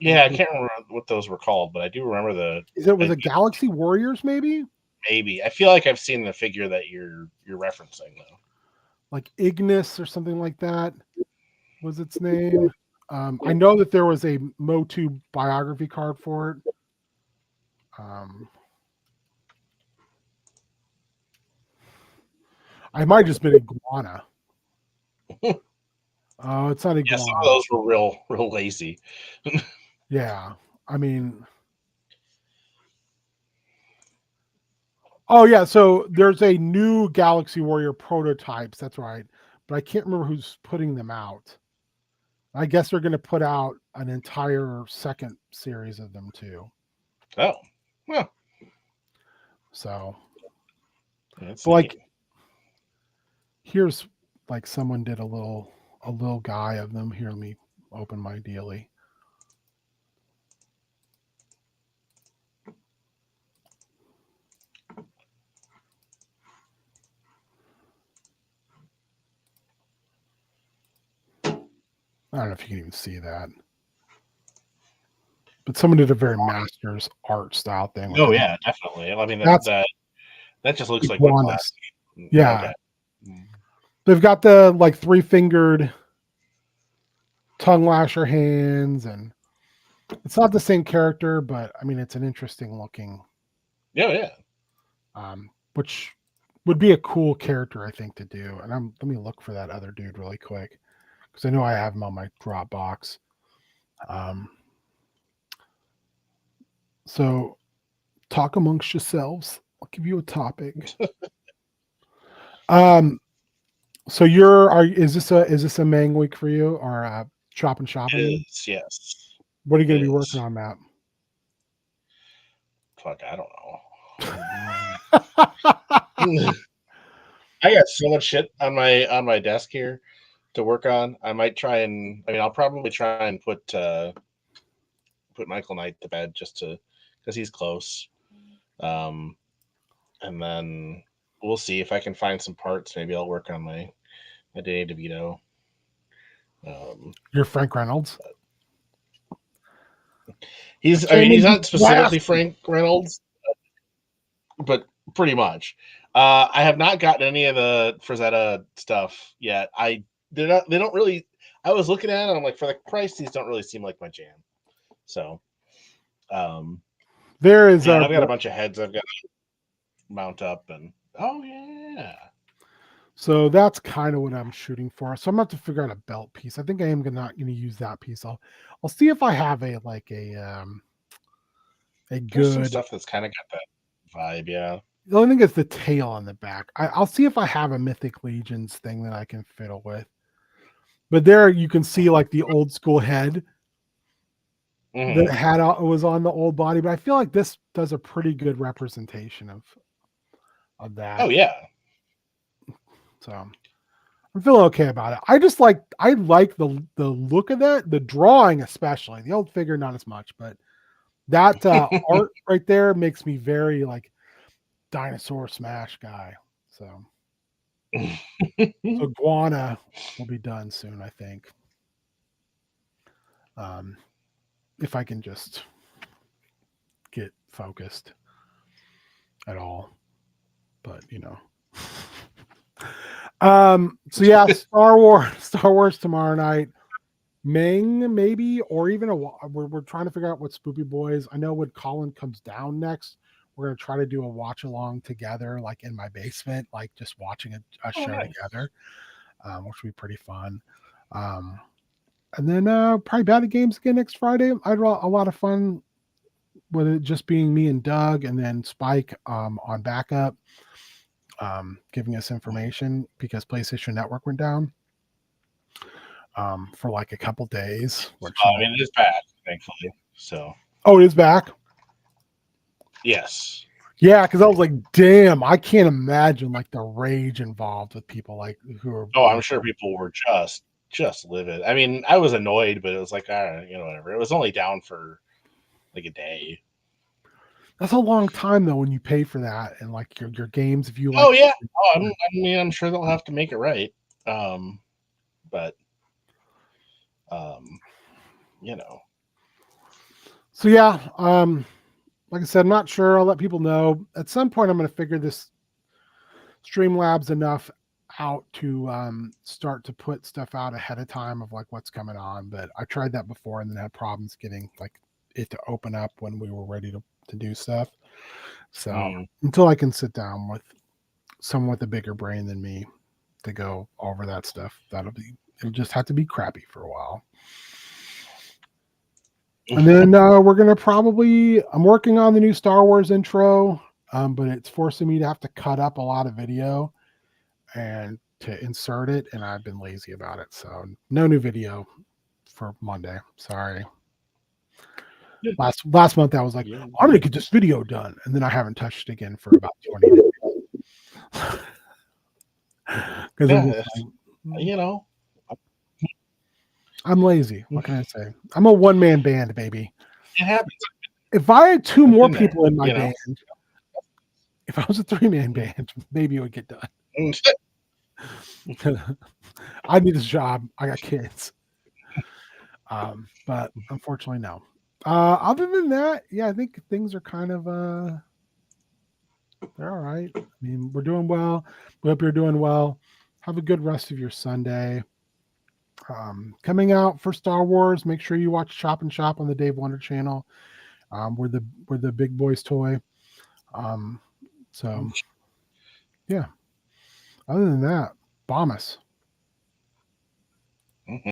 Yeah, I can't remember what those were called, but I do remember the. Was it Galaxy Warriors maybe? Maybe I feel like I've seen the figure that you're referencing though. Like Ignis or something like that was its name. I know that there was a Motu biography card for it. I might just been Iguana. Oh, it's not Yeah, some Iguana. of those were real lazy. Yeah, I mean, oh yeah. So there's a new Galaxy Warrior prototypes. That's right, but I can't remember who's putting them out. I guess they're going to put out an entire second series of them too. Oh, well, So, that's like, neat. here's like someone did a little guy of them. Here, let me open my daily. I don't know if you can even see that, but someone did a very master's art style thing with Oh it. yeah, definitely. I mean That's that just looks like wood iguanas. plastic. Yeah, Okay. they've got the like 3-fingered tongue lasher hands, and it's not the same character, but I mean it's an interesting looking, Yeah. which would be a cool character I think to do. And let me look for that other dude really quick because I know I have him on my Dropbox. Um, so talk amongst yourselves. I'll give you a topic. Um, so is this a Mang week for you or chop and shop? I It mean, is. Yes. what are you It going to be working is. on, Matt? Fuck, I don't know. I got so much shit on my desk here to work on. I might try and I mean I'll probably try and put Michael Knight to bed just to because he's close. Um, and then we'll see if I can find some parts. Maybe I'll work on my Danny DeVito. You're Frank Reynolds. I mean, he's Into not blast. specifically Frank Reynolds, but pretty much. I have not gotten any of the Frazetta stuff yet. They don't really. I was looking at it. I'm like, for the price, these don't really seem like my jam. So, There is yeah, a and I've got a bunch of heads I've got to mount up, and oh yeah, so that's kind of what I'm shooting for. So I'm gonna have to figure out a belt piece. I think I am not gonna use that piece. I'll see if I have a there's some good. stuff that's kind of got that vibe. Yeah. The only thing is the tail on the back. I'll see if I have a Mythic Legions thing that I can fiddle with. But there you can see like the old school head that Mm-hmm. was on the old body. But I feel like this does a pretty good representation of that. Oh yeah. So I'm feeling okay about it. I like the look of that, the drawing especially. The old figure not as much, but that art right there makes me very like dinosaur smash guy. So Iguana will be done soon, I think. Um, if I can just get focused at all, but so yeah, Star Wars tomorrow night. Ming, maybe, or even we're trying to figure out what Spoopy Boys. I know when Colin comes down next, we're gonna try to do a watch along together, like in my basement, like just watching a show Nice. together, which would be pretty fun. Um, and then probably Battle Games again next Friday. I had a lot of fun with it just being me and Doug, and then Spike on backup, giving us information because PlayStation Network went down for like a couple days. Which I mean, it is bad, thankfully. So oh, it is back. yes. Yeah, because I was like, damn, I can't imagine like the rage involved with people like who are. Oh, I'm sure people were just livid. I mean, I was annoyed, but it was like, all right, whatever. It was only down for like a day. That's a long time though when you pay for that and like your games if you like. Oh yeah. Oh, I mean, I'm sure they'll have to make it right. But you know. So yeah, like I said, I'm not sure. I'll let people know. At some point, I'm going to figure this Streamlabs enough out to start to put stuff out ahead of time of like what's coming on. But I tried that before and then had problems getting like it to open up when we were ready to do stuff. So until I can sit down with someone with a bigger brain than me to go over that stuff, it'll just have to be crappy for a while. And then we're gonna I'm working on the new Star Wars intro, but it's forcing me to have to cut up a lot of video and to insert it, and I've been lazy about it. So no new video for Monday. Sorry. Last month I was like, I'm gonna get this video done, and then I haven't touched it again for about 20 days. Because you know, I'm lazy. What can I say? I'm a one-man band, baby. It happens. If I had two more people in my you know? band, if I was a 3-man band, maybe it would get done. I need this job. I got kids. But unfortunately, no. Other than that, yeah, I think things are kind of they're all right. I mean, we're doing well. We hope you're doing well. Have a good rest of your Sunday. Coming out for Star Wars, make sure you watch Chop and Shop on the Dave Wonder channel. We're the big boys toy. So yeah. Other than that, bomb us.